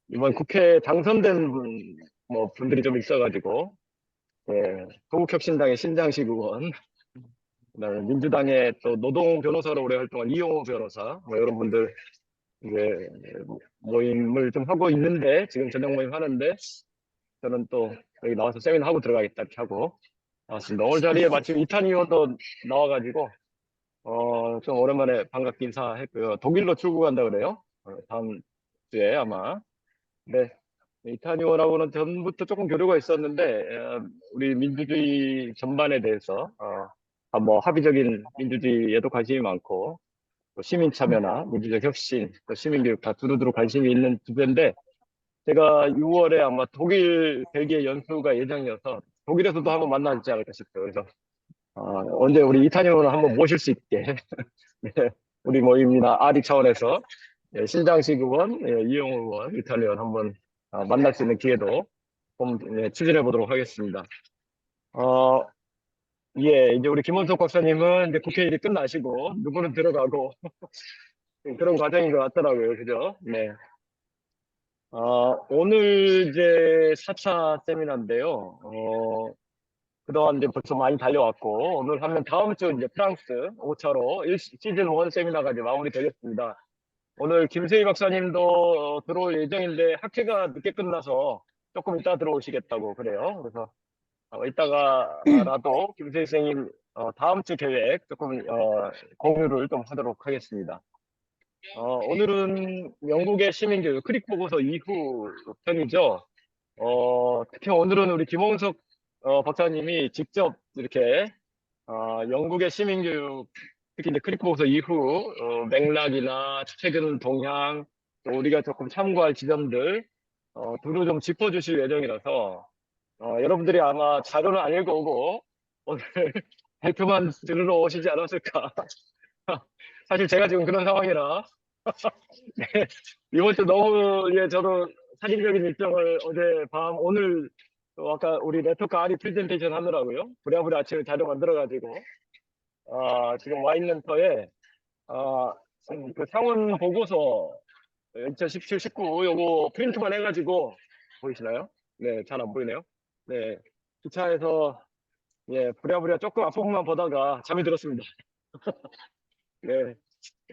이번 국회에 당선된 분들이 좀 있어가지고, 예, 도국혁신당의 신장식 의원, 그다음에 민주당의 또 노동 변호사로 오래 활동한 이용호 변호사, 이런 분들 이제 모임을 좀 하고 있는데, 지금 저녁 모임 하는데, 저는 또 여기 나와서 세미나 하고 들어가겠다 이렇게 하고 나왔습니다. 오늘 자리에 마침 이탄 의원도 나와가지고, 좀 오랜만에 반갑게 인사했고요. 독일로 출국한다 그래요. 다음 주에 아마. 네. 이탄희원하고는 전부터 조금 교류가 있었는데, 우리 민주주의 전반에 대해서, 합의적인 민주주의에도 관심이 많고, 또 시민 참여나 민주적 혁신, 또 시민교육 다 두루두루 관심이 있는 주제인데, 제가 6월에 아마 독일, 벨기에 연수가 예정이어서 독일에서도 한번 만나지 않을까 싶어요. 그래서, 언제 우리 이탄희원을 한번 모실 수 있게, 네, 우리 모임이나 아리 차원에서 예, 신장식 의원, 예, 이용호 의원, 이탄희 의원 한번 만날 수 있는 기회도 좀 예, 추진해 보도록 하겠습니다. 어, 예, 이제 우리 김원석 박사님은 이제 국회 일이 끝나시고 누구는 들어가고 그런 과정인 것 같더라고요. 그죠? 네. 오늘 이제 4차 세미나인데요. 그동안 이제 벌써 많이 달려왔고 오늘 하면 다음 주 이제 프랑스 5차로 시즌 1 세미나가 이제 마무리 되겠습니다. 오늘 김세희 박사님도 들어올 예정인데 학회가 늦게 끝나서 조금 이따 들어오시겠다고 그래요. 그래서 이따가라도 김세희 선생님 다음 주 계획 조금 공유를 좀 하도록 하겠습니다. 오늘은 영국의 시민교육 크릭 보고서 이후 편이죠. 특히 오늘은 우리 김홍석 박사님이 직접 이렇게 영국의 시민교육, 특히 이제 크리코보서 이후 맥락이나 최근 동향, 또 우리가 조금 참고할 지점들 두루 좀 짚어주실 예정이라서 여러분들이 아마 자료는 안 읽어오고 오늘 발표만 들으러 오시지 않았을까. 사실 제가 지금 그런 상황이라 네, 이번 주 너무 예, 저도 사진적인 일정을 어제 밤 오늘 또 아까 우리 네트워크 아리 프레젠테이션 하느라고요. 부랴부랴 아침에 자료 만들어가지고 지금 와 있는 터에, 아, 그 상원 보고서 2017, 19 요거 프린트만 해가지고, 보이시나요? 네, 잘 안 보이네요. 네, 기차에서, 예, 부랴부랴 조금 앞부분만 보다가 잠이 들었습니다. 네,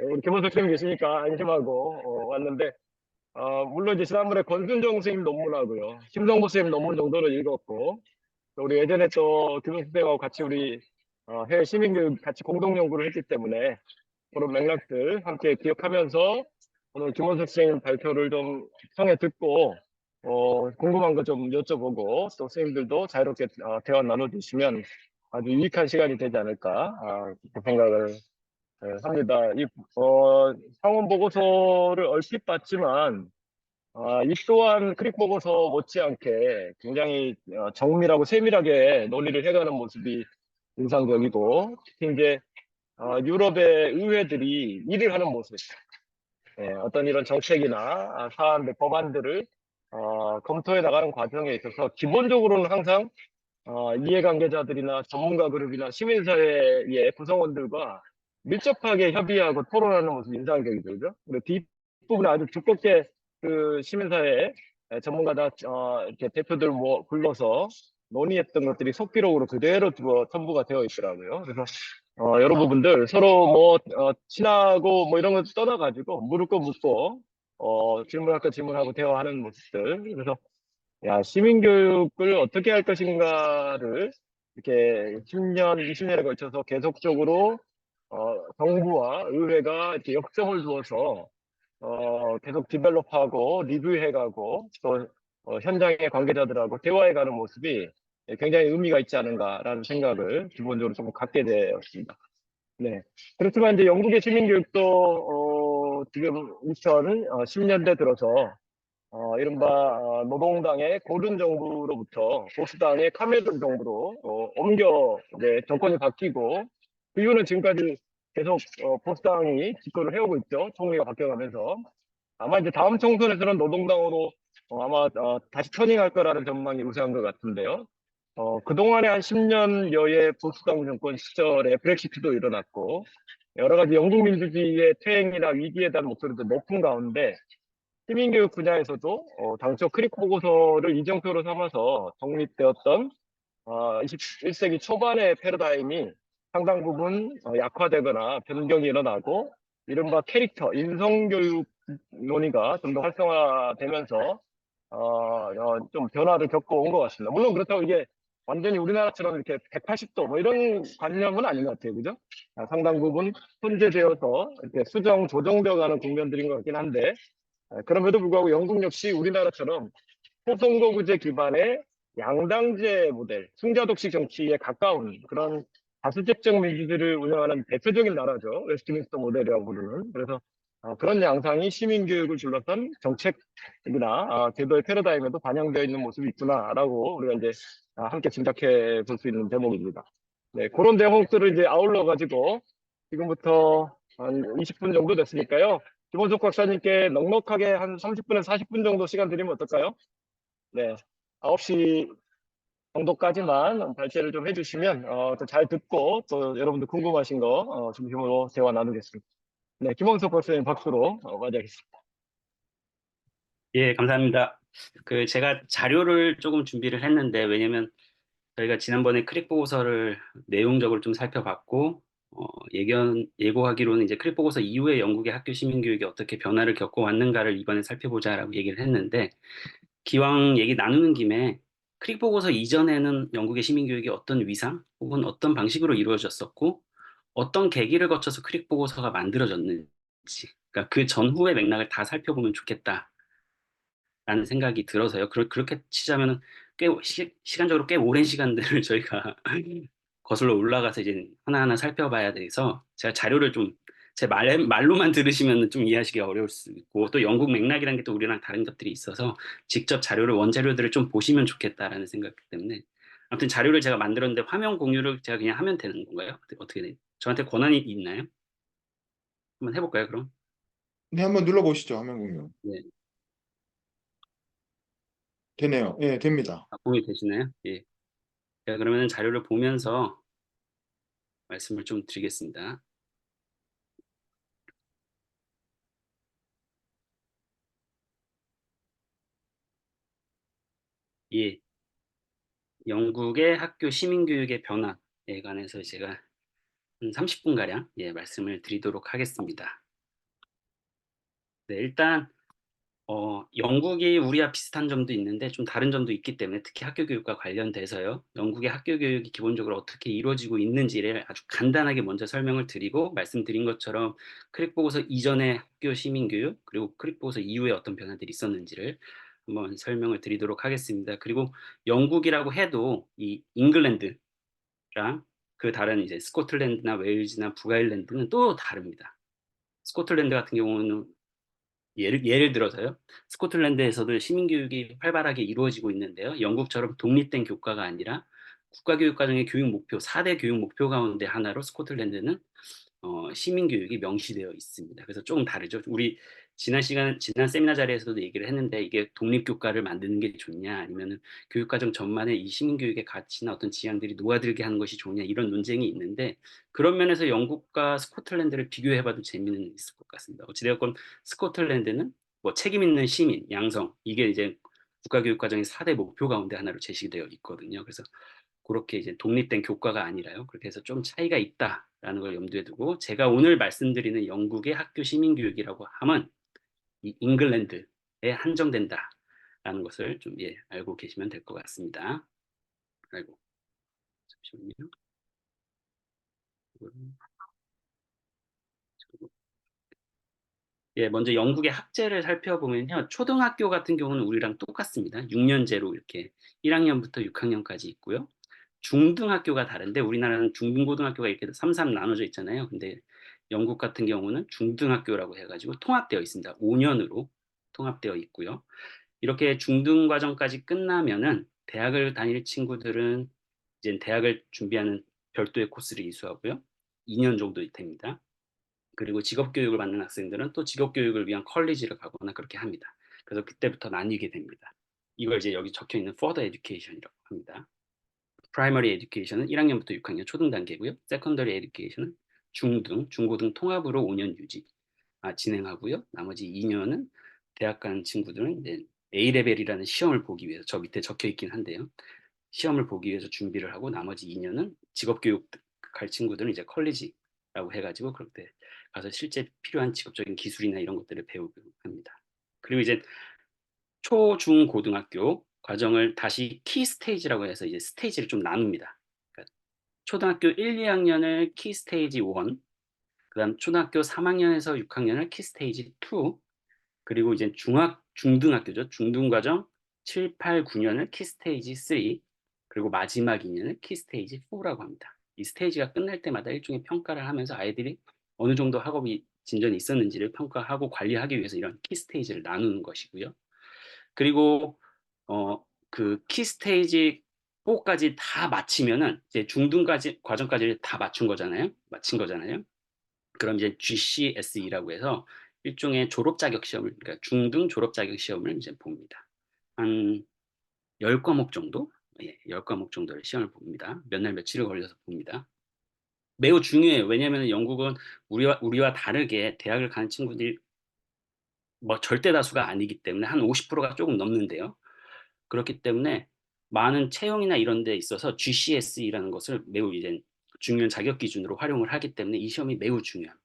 우리 김원석 선생님 계시니까 안심하고 왔는데, 물론 이제 지난번에 권순정 선생님 논문하고요, 심성보 선생님 논문 정도를 읽었고, 또 우리 예전에 또 김원석 선생님하고 같이 우리 해외 시민교육 같이 공동 연구를 했기 때문에 그런 맥락들 함께 기억하면서 오늘 김원석 선생님 발표를 좀 청해 듣고 궁금한 거 좀 여쭤보고 또 선생님들도 자유롭게 대화 나눠주시면 아주 유익한 시간이 되지 않을까 그렇게 생각을 합니다. 이 상원 보고서를 얼핏 봤지만 이 또한 크릭 보고서 못지않게 굉장히 정밀하고 세밀하게 논의를 해가는 모습이 인상적이고 특히 이제 유럽의 의회들이 일을 하는 모습, 예, 어떤 이런 정책이나 사안들, 법안들을 검토해 나가는 과정에 있어서 기본적으로는 항상 이해관계자들이나 전문가 그룹이나 시민사회의 구성원들과 밀접하게 협의하고 토론하는 모습이 인상적이죠. 그죠? 그리고 뒷부분에 아주 두껍게 그 시민사회 전문가다 이렇게 대표들 뭐 불러서 논의했던 것들이 속기록으로 그대로 첨부가 되어 있더라고요. 그래서 여러 부분들 서로 친하고 뭐 이런 거 떠나가지고 물을 거 묻고 질문할 거 질문하고 대화하는 모습들. 그래서 야, 시민교육을 어떻게 할 것인가를 이렇게 10년, 20년에 걸쳐서 계속적으로 정부와 의회가 이렇게 역점을 두어서 계속 디벨롭하고 리뷰해가고 또 현장의 관계자들하고 대화해가는 모습이 굉장히 의미가 있지 않은가라는 생각을 기본적으로 조금 갖게 되었습니다. 네. 그렇지만 이제 영국의 시민교육도 지금 2010년대 들어서 이른바 노동당의 고른 정부로부터 보수당의 카메론 정부로 이제 정권이 바뀌고 그 이유는 지금까지 계속 보수당이 집권을 해오고 있죠. 총리가 바뀌어가면서 아마 이제 다음 총선에서는 노동당으로 아마 다시 터닝할 거라는 전망이 우세한 것 같은데요. 그동안에 한 10년여의 보수당 정권 시절에 브렉시트도 일어났고 여러 가지 영국 민주주의의 퇴행이나 위기에 대한 목소리도 높은 가운데 시민교육 분야에서도 당초 크릭 보고서를 이정표로 삼아서 정립되었던 21세기 초반의 패러다임이 상당 부분 약화되거나 변경이 일어나고 이른바 캐릭터, 인성교육 논의가 좀 더 활성화되면서 좀 변화를 겪어온 것 같습니다. 물론 그렇다고 이게 완전히 우리나라처럼 이렇게 180도 뭐 이런 관념은 아닌 것 같아요. 그죠? 상당 부분 혼재되어서 이렇게 수정, 조정되어 가는 국면들인 것 같긴 한데 그럼에도 불구하고 영국 역시 우리나라처럼 소선거구제 기반의 양당제 모델, 승자독식 정치에 가까운 그런 다수집적 민주주의를 운영하는 대표적인 나라죠. 웨스트민스터 모델이라고 부르는. 그래서 그런 양상이 시민교육을 둘러싼 정책이나 제도의 패러다임에도 반영되어 있는 모습이 있구나라고 우리가 이제 함께 짐작해 볼 수 있는 대목입니다. 네, 그런 대목들을 이제 아울러 가지고 지금부터 한 20분 정도 됐으니까요. 김원석 박사님께 넉넉하게 한 30분에서 40분 정도 시간 드리면 어떨까요? 네, 9시 정도까지만 발제를 좀 해주시면 또잘 듣고 또 여러분들 궁금하신 거 중심으로 대화 나누겠습니다. 네, 김원석 박사님 박수로 맞이하겠습니다. 예, 감사합니다. 제가 자료를 조금 준비를 했는데, 왜냐면 저희가 지난번에 크릭 보고서를 내용적으로 좀 살펴봤고, 예고하기로는 이제 크릭 보고서 이후에 영국의 학교 시민교육이 어떻게 변화를 겪어왔는가를 이번에 살펴보자라고 얘기를 했는데, 기왕 얘기 나누는 김에 크릭 보고서 이전에는 영국의 시민교육이 어떤 위상 혹은 어떤 방식으로 이루어졌었고, 어떤 계기를 거쳐서 크릭 보고서가 만들어졌는지, 그러니까 그 전후의 맥락을 다 살펴보면 좋겠다. 라는 생각이 들어서요. 그렇게 치자면은 시간적으로 꽤 오랜 시간들을 저희가 거슬러 올라가서 이제 하나하나 살펴봐야 돼서 제가 자료를 좀 제 말로만 들으시면 좀 이해하시기 어려울 수 있고 또 영국 맥락이라는 게 또 우리랑 다른 것들이 있어서 직접 원자료들을 좀 보시면 좋겠다라는 생각 때문에 아무튼 자료를 제가 만들었는데 화면 공유를 제가 그냥 하면 되는 건가요? 어떻게 돼요? 저한테 권한이 있나요? 한번 해볼까요, 그럼? 네, 한번 눌러보시죠. 화면 공유. 네. 되네요. 예, 됩니다. 공유 되시나요? 예. 제가 그러면 자료를 보면서 말씀을 좀 드리겠습니다. 예, 영국의 학교 시민교육의 변화에 관해서 제가 한 30분가량 말씀을 드리도록 하겠습니다. 네, 일단 영국이 우리와 비슷한 점도 있는데 좀 다른 점도 있기 때문에 특히 학교 교육과 관련돼서요. 영국의 학교 교육이 기본적으로 어떻게 이루어지고 있는지를 아주 간단하게 먼저 설명을 드리고 말씀드린 것처럼 크릭 보고서 이전의 학교 시민교육 그리고 크릭 보고서 이후에 어떤 변화들이 있었는지를 한번 설명을 드리도록 하겠습니다. 그리고 영국이라고 해도 이 잉글랜드랑 그 다른 이제 스코틀랜드나 웨일즈나 북아일랜드는 또 다릅니다. 스코틀랜드 같은 경우는 예를 들어서요. 스코틀랜드에서도 시민교육이 활발하게 이루어지고 있는데요. 영국처럼 독립된 교과가 아니라 국가교육과정의 교육 목표, 4대 교육 목표 가운데 하나로 스코틀랜드는 시민교육이 명시되어 있습니다. 그래서 조금 다르죠. 우리 지난 세미나 자리에서도 얘기를 했는데 이게 독립교과를 만드는 게 좋냐 아니면은 교육과정 전반에 이 시민교육의 가치나 어떤 지향들이 녹아들게 하는 것이 좋냐 이런 논쟁이 있는데 그런 면에서 영국과 스코틀랜드를 비교해봐도 재미는 있을 것 같습니다. 어찌되었건 스코틀랜드는 뭐 책임 있는 시민, 양성 이게 이제 국가교육과정의 4대 목표 가운데 하나로 제시되어 있거든요. 그래서 그렇게 이제 독립된 교과가 아니라요. 그렇게 해서 좀 차이가 있다라는 걸 염두에 두고 제가 오늘 말씀드리는 영국의 학교 시민교육이라고 하면 이 잉글랜드에 한정된다라는 것을 좀 알고 계시면 될 것 같습니다. 아이고 잠시만요. 먼저 영국의 학제를 살펴보면요. 초등학교 같은 경우는 우리랑 똑같습니다. 6년제로 이렇게 1학년부터 6학년까지 있고요. 중등학교가 다른데 우리나라는 중등고등학교가 이렇게 3, 나눠져 있잖아요. 근데 영국 같은 경우는 중등학교라고 해가지고 통합되어 있습니다. 5년으로 통합되어 있고요. 이렇게 중등 과정까지 끝나면은 대학을 다닐 친구들은 이제 대학을 준비하는 별도의 코스를 이수하고요. 2년 정도 됩니다. 그리고 직업교육을 받는 학생들은 또 직업교육을 위한 컬리지를 가거나 그렇게 합니다. 그래서 그때부터 나뉘게 됩니다. 이걸 이제 여기 적혀 있는 further education이라고 합니다. 프라이머리 에듀케이션은 1학년부터 6학년 초등 단계고요. 세컨더리 에듀케이션은 중등, 중고등 통합으로 5년 진행하고요. 나머지 2년은 대학 가는 친구들은 이제 A레벨이라는 시험을 보기 위해서 저 밑에 적혀 있긴 한데요. 시험을 보기 위해서 준비를 하고 나머지 2년은 직업교육 갈 친구들은 이제 컬리지라고 해가지고 그렇게 가서 실제 필요한 직업적인 기술이나 이런 것들을 배우고 합니다. 그리고 이제 초, 중, 고등학교 과정을 다시 키 스테이지라고 해서 이제 스테이지를 좀 나눕니다. 그러니까 초등학교 1, 2학년을 키 스테이지 1, 그다음 초등학교 3학년에서 6학년을 키 스테이지 2, 그리고 이제 중등학교죠. 중등과정 7, 8, 9년을 키 스테이지 3, 그리고 마지막 2년을 키 스테이지 4라고 합니다. 이 스테이지가 끝날 때마다 일종의 평가를 하면서 아이들이 어느 정도 학업이 진전이 있었는지를 평가하고 관리하기 위해서 이런 키 스테이지를 나누는 것이고요. 그리고 그 키 스테이지 4까지 다 마치면은 이제 중등까지 과정까지 다 마친 거잖아요. 그럼 이제 GCSE라고 해서 일종의 졸업 자격 시험을, 그러니까 중등 졸업 자격 시험을 이제 봅니다. 한 10과목 정도? 예, 10과목 정도의 시험을 봅니다. 몇 날 며칠을 걸려서 봅니다. 매우 중요해요. 왜냐하면 영국은 우리와 다르게 대학을 가는 친구들이 뭐 절대 다수가 아니기 때문에 한 50%가 조금 넘는데요. 그렇기 때문에 많은 채용이나 이런 데 있어서 GCSE라는 것을 매우 이제 중요한 자격 기준으로 활용을 하기 때문에 이 시험이 매우 중요합니다.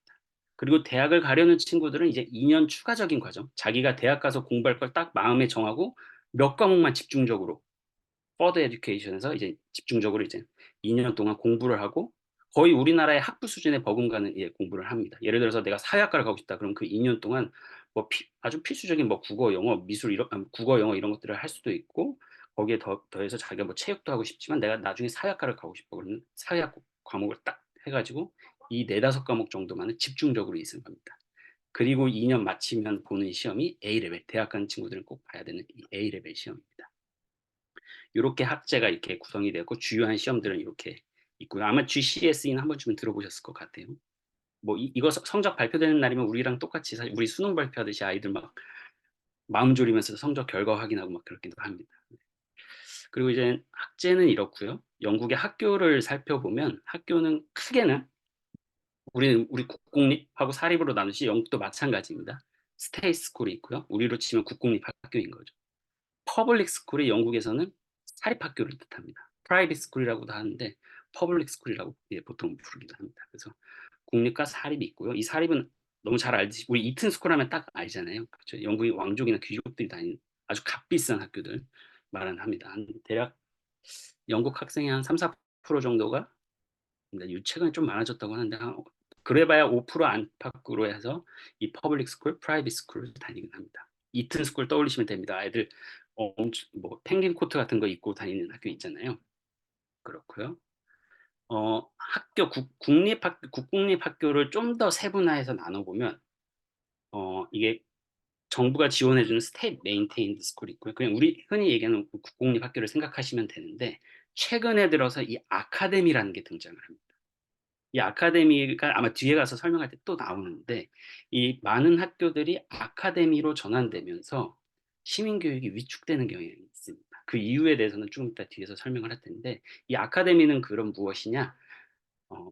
그리고 대학을 가려는 친구들은 이제 2년 추가적인 과정, 자기가 대학 가서 공부할 걸 딱 마음에 정하고 몇 과목만 집중적으로 퍼더 에듀케이션에서 이제 집중적으로 이제 2년 동안 공부를 하고 거의 우리나라의 학부 수준의 버금가는 공부를 합니다. 예를 들어서 내가 사회학과를 가고 싶다. 그럼 그 2년 동안 뭐 아주 필수적인 뭐 국어, 영어, 미술 국어, 영어 이런 것들을 할 수도 있고 거기에 더해서 자기가 뭐 체육도 하고 싶지만 내가 나중에 사회학과를 가고 싶어 그러면 사회학 과목을 딱 해가지고 이 4-5과목 정도만은 집중적으로 이승합니다. 그리고 2년 마치면 보는 시험이 A레벨, 대학 가는 친구들은 꼭 봐야 되는 이 A레벨 시험입니다. 이렇게 학제가 이렇게 구성이 되고 주요한 시험들은 이렇게 있고요. 아마 GCSE는 한 번쯤은 들어보셨을 것 같아요. 뭐 이거 성적 발표되는 날이면 우리랑 똑같이 사실 우리 수능 발표하듯이 아이들 막 마음 졸이면서 성적 결과 확인하고 막 그렇기도 합니다. 그리고 이제 학제는 이렇고요. 영국의 학교를 살펴보면 학교는 크게는 우리 국공립하고 사립으로 나누시 영국도 마찬가지입니다. 스테이트 스쿨이 있고요. 우리로 치면 국공립 학교인 거죠. 퍼블릭 스쿨이 영국에서는 사립 학교를 뜻합니다. 프라이빗 스쿨이라고도 하는데 퍼블릭 스쿨이라고 보통 부르기도 합니다. 그래서 국립과 사립이 있고요. 이 사립은 너무 잘 알듯이 우리 이튼 스쿨 하면 딱 알잖아요. 그렇죠? 영국의 왕족이나 귀족들이 다니는 아주 값비싼 학교들 말합니다. 대략 영국 학생의 한 3-4% 정도가 최근에 좀 많아졌다고 하는데 그래봐야 5% 안팎으로 해서 이 퍼블릭 스쿨, 프라이빗 스쿨을 다니긴 합니다. 이튼 스쿨 떠올리시면 됩니다. 아이들 뭐 펭귄 코트 같은 거 입고 다니는 학교 있잖아요. 그렇고요. 학교 국공립 학교를 좀 더 세분화해서 나눠보면 이게 정부가 지원해주는 스테이트 메인테인드 스쿨이 있고요. 그냥 우리 흔히 얘기하는 국공립 학교를 생각하시면 되는데 최근에 들어서 이 아카데미라는 게 등장을 합니다. 이 아카데미가 아마 뒤에 가서 설명할 때 또 나오는데 이 많은 학교들이 아카데미로 전환되면서 시민교육이 위축되는 경향이 있습니다. 그 이유에 대해서는 조금 이따 뒤에서 설명을 할 텐데 이 아카데미는 그럼 무엇이냐?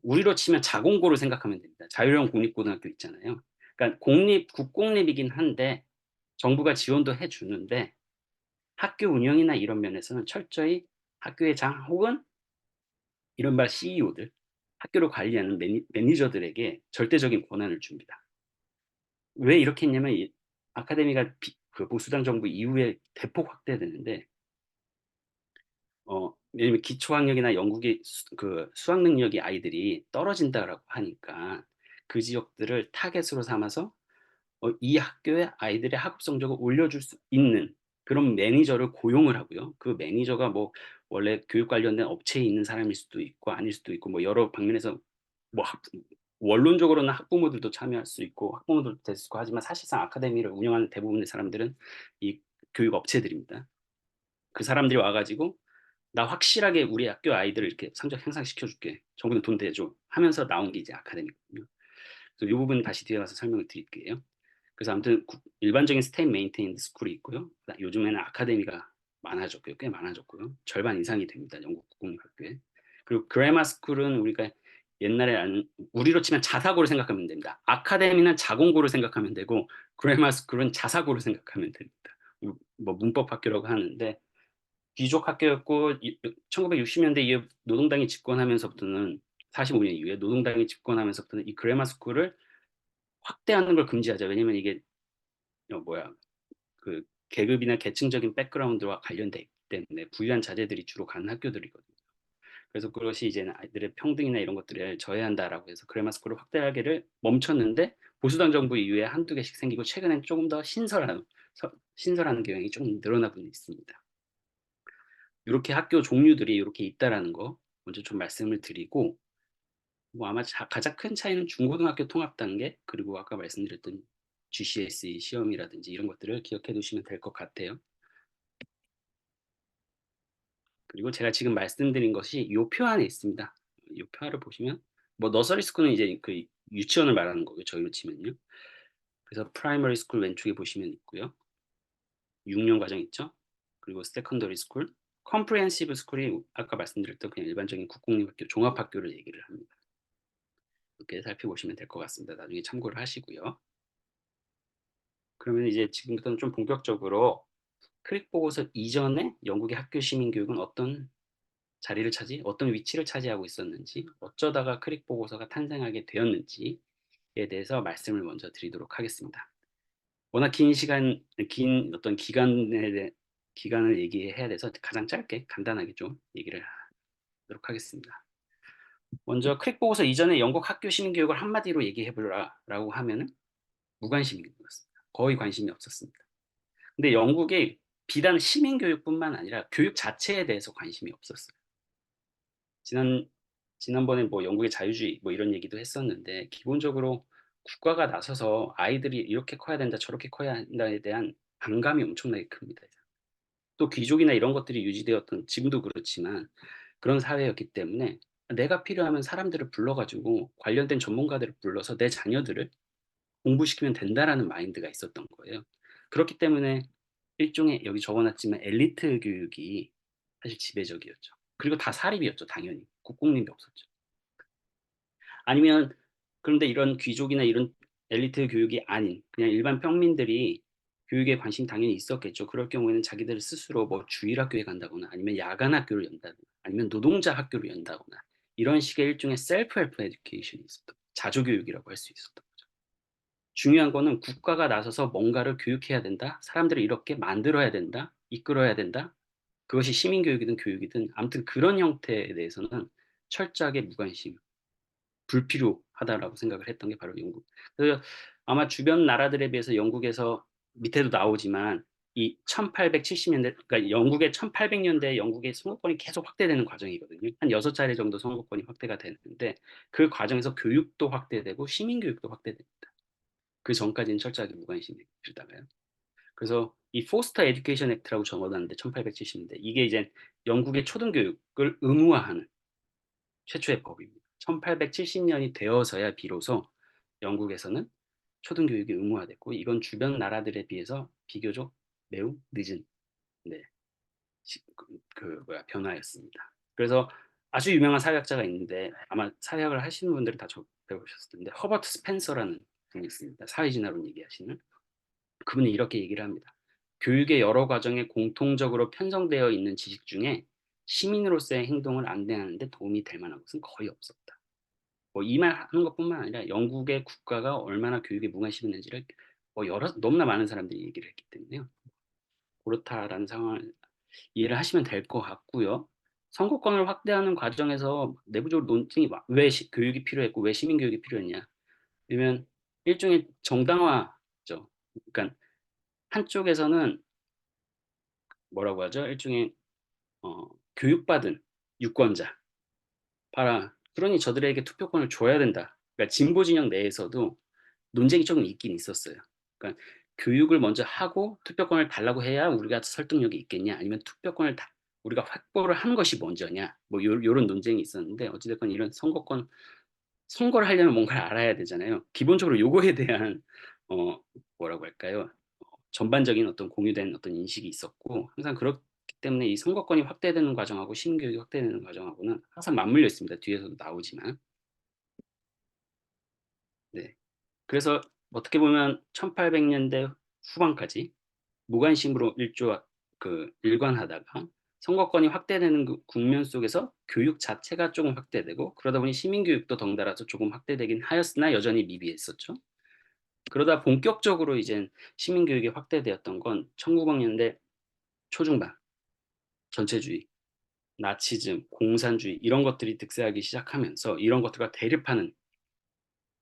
우리로 치면 자공고를 생각하면 됩니다. 자율형 공립고등학교 있잖아요. 그러니까 국공립이긴 한데 정부가 지원도 해주는데 학교 운영이나 이런 면에서는 철저히 학교의 장 혹은 이른바 CEO들, 학교를 관리하는 매니저들에게 절대적인 권한을 줍니다. 왜 이렇게 했냐면 이 아카데미가 그 보수당 정부 이후에 대폭 확대되는데 왜냐면 기초학력이나 영국의 그 수학 능력이 아이들이 떨어진다라고 하니까 그 지역들을 타겟으로 삼아서 이 학교의 아이들의 학업 성적을 올려줄 수 있는 그런 매니저를 고용을 하고요. 그 매니저가 뭐 원래 교육 관련된 업체에 있는 사람일 수도 있고 아닐 수도 있고 뭐 여러 방면에서 뭐 원론적으로는 학부모들도 참여할 수 있고 학부모들도 될 수 있고 하지만 사실상 아카데미를 운영하는 대부분의 사람들은 이 교육 업체들입니다. 그 사람들이 와가지고 나 확실하게 우리 학교 아이들을 이렇게 성적 향상시켜줄게. 정부는 돈 대줘. 하면서 나온 게 이제 아카데미거든요. 그래서 이 부분 다시 뒤에 가서 설명을 드릴게요. 그래서 아무튼 일반적인 스테임 메인테인드 스쿨이 있고요. 요즘에는 아카데미가 많아졌고요. 꽤 많아졌고요. 절반 이상이 됩니다. 영국 국공립학교에. 그리고 그래마 스쿨은 우리가 옛날에 우리로 치면 자사고를 생각하면 됩니다. 아카데미는 자공고를 생각하면 되고 그레마 스쿨은 자사고로 생각하면 됩니다. 뭐 문법 학교라고 하는데 귀족 학교였고 1960년대 이후 노동당이 집권하면서부터는 45년 이후에 노동당이 집권하면서부터는 이 그레마 스쿨을 확대하는 걸 금지하자. 왜냐면 이게 그 계급이나 계층적인 백그라운드와 관련돼 있기 때문에 부유한 자제들이 주로 가는 학교들이거든요. 그래서 그것이 이제는 아이들의 평등이나 이런 것들을 저해한다라고 해서 그레마 스쿨을 확대하기를 멈췄는데 보수당 정부 이후에 한두 개씩 생기고 최근엔 조금 더 신설하는 경향이 좀 늘어나고 있습니다. 이렇게 학교 종류들이 이렇게 있다라는 거 먼저 좀 말씀을 드리고 뭐 아마 가장 큰 차이는 중고등학교 통합 단계 그리고 아까 말씀드렸던 GCSE 시험이라든지 이런 것들을 기억해 두시면 될 것 같아요. 그리고 제가 지금 말씀드린 것이 이 표 안에 있습니다. 이 표를 보시면 뭐 너서리 스쿨은 이제 그 유치원을 말하는 거고요. 저희로 치면요. 그래서 프라이머리 스쿨 왼쪽에 보시면 있고요. 6년 과정 있죠. 그리고 세컨더리 스쿨, 컴프리헨시브 스쿨이 아까 말씀드렸던 그냥 일반적인 국공립학교, 종합학교를 얘기를 합니다. 이렇게 살펴보시면 될 것 같습니다. 나중에 참고를 하시고요. 그러면 이제 지금부터는 좀 본격적으로 크릭 보고서 이전에 영국의 학교 시민 교육은 어떤 위치를 차지하고 있었는지, 어쩌다가 크릭 보고서가 탄생하게 되었는지에 대해서 말씀을 먼저 드리도록 하겠습니다. 워낙 긴 어떤 기간을 얘기해야 돼서 가장 짧게 간단하게 좀 얘기를 하도록 하겠습니다. 먼저 크릭 보고서 이전에 영국 학교 시민 교육을 한마디로 얘기해보라라고 하면은 무관심이었습니다. 거의 관심이 없었습니다. 근데 영국이 비단 시민 교육뿐만 아니라 교육 자체에 대해서 관심이 없었어요. 지난번에 뭐 영국의 자유주의 뭐 이런 얘기도 했었는데 기본적으로 국가가 나서서 아이들이 이렇게 커야 된다 저렇게 커야 한다에 대한 반감이 엄청나게 큽니다. 또 귀족이나 이런 것들이 유지되었던 지금도 그렇지만 그런 사회였기 때문에 내가 필요하면 사람들을 불러가지고 관련된 전문가들을 불러서 내 자녀들을 공부시키면 된다라는 마인드가 있었던 거예요. 그렇기 때문에 일종의 여기 적어놨지만 엘리트 교육이 사실 지배적이었죠. 그리고 다 사립이었죠. 당연히 국공립이 없었죠. 아니면 그런데 이런 귀족이나 이런 엘리트 교육이 아닌 그냥 일반 평민들이 교육에 관심이 당연히 있었겠죠. 그럴 경우에는 자기들 스스로 뭐 주일학교에 간다거나 아니면 야간 학교를 연다거나 아니면 노동자 학교를 연다거나 이런 식의 일종의 셀프 헬프 에듀케이션이 있었던 자조교육이라고 할 수 있었던 거죠. 중요한 거는 국가가 나서서 뭔가를 교육해야 된다. 사람들을 이렇게 만들어야 된다. 이끌어야 된다. 그것이 시민교육이든 교육이든 아무튼 그런 형태에 대해서는 철저하게 무관심, 불필요하다라고 생각을 했던 게 바로 영국. 그래서 아마 주변 나라들에 비해서 영국에서 밑에도 나오지만 이 1870년대 그러니까 영국의 1800년대 영국의 선거권이 계속 확대되는 과정이거든요. 한 6차례 정도 선거권이 확대가 되는데 그 과정에서 교육도 확대되고 시민 교육도 확대됩니다. 그 전까지는 철저하게 무관심이다가요. 그래서 이 포스터 에듀케이션 액트라고 적어놨는데 1870년대 이게 이제 영국의 초등교육을 의무화하는 최초의 법입니다. 1870년이 되어서야 비로소 영국에서는 초등교육이 의무화됐고 이건 주변 나라들에 비해서 비교적 매우 늦은 네, 변화였습니다. 그래서 아주 유명한 사회학자가 있는데 아마 사회학을 하시는 분들은 다 배우셨을 텐데 허버트 스펜서라는 분이 있습니다. 사회진화론 얘기하시는 그분이 이렇게 얘기를 합니다. 교육의 여러 과정에 공통적으로 편성되어 있는 지식 중에 시민으로서의 행동을 안내하는 데 도움이 될 만한 것은 거의 없었다. 뭐 이 말 하는 것뿐만 아니라 영국의 국가가 얼마나 교육에 무관심했는지를 뭐 너무나 많은 사람들이 얘기를 했기 때문에요. 그렇다라는 상황을 이해를 하시면 될 것 같고요. 선거권을 확대하는 과정에서 내부적으로 논쟁이 왜 교육이 필요했고 왜 시민교육이 필요했냐. 왜냐면 일종의 정당화죠. 그러니까 한쪽에서는 뭐라고 하죠? 일종의 교육받은 유권자 봐라. 그러니 저들에게 투표권을 줘야 된다. 그러니까 진보 진영 내에서도 논쟁이 조금 있긴 있었어요. 그러니까 교육을 먼저 하고 투표권을 달라고 해야 우리가 설득력이 있겠냐 아니면 투표권을 우리가 확보를 하는 것이 먼저냐 뭐 요런 논쟁이 있었는데 어찌됐건 이런 선거를 하려면 뭔가를 알아야 되잖아요. 기본적으로 요거에 대한 뭐라고 할까요? 전반적인 어떤 공유된 어떤 인식이 있었고 항상 그렇기 때문에 이 선거권이 확대되는 과정하고 시민교육이 확대되는 과정하고는 항상 맞물려 있습니다. 뒤에서도 나오지만. 네. 그래서 어떻게 보면 1800년대 후반까지 무관심으로 일관하다가 선거권이 확대되는 그 국면 속에서 교육 자체가 조금 확대되고 그러다 보니 시민교육도 덩달아서 조금 확대되긴 하였으나 여전히 미비했었죠. 그러다 본격적으로 이제 시민교육이 확대되었던 건 1900년대 초중반, 전체주의, 나치즘, 공산주의 이런 것들이 득세하기 시작하면서 이런 것들과 대립하는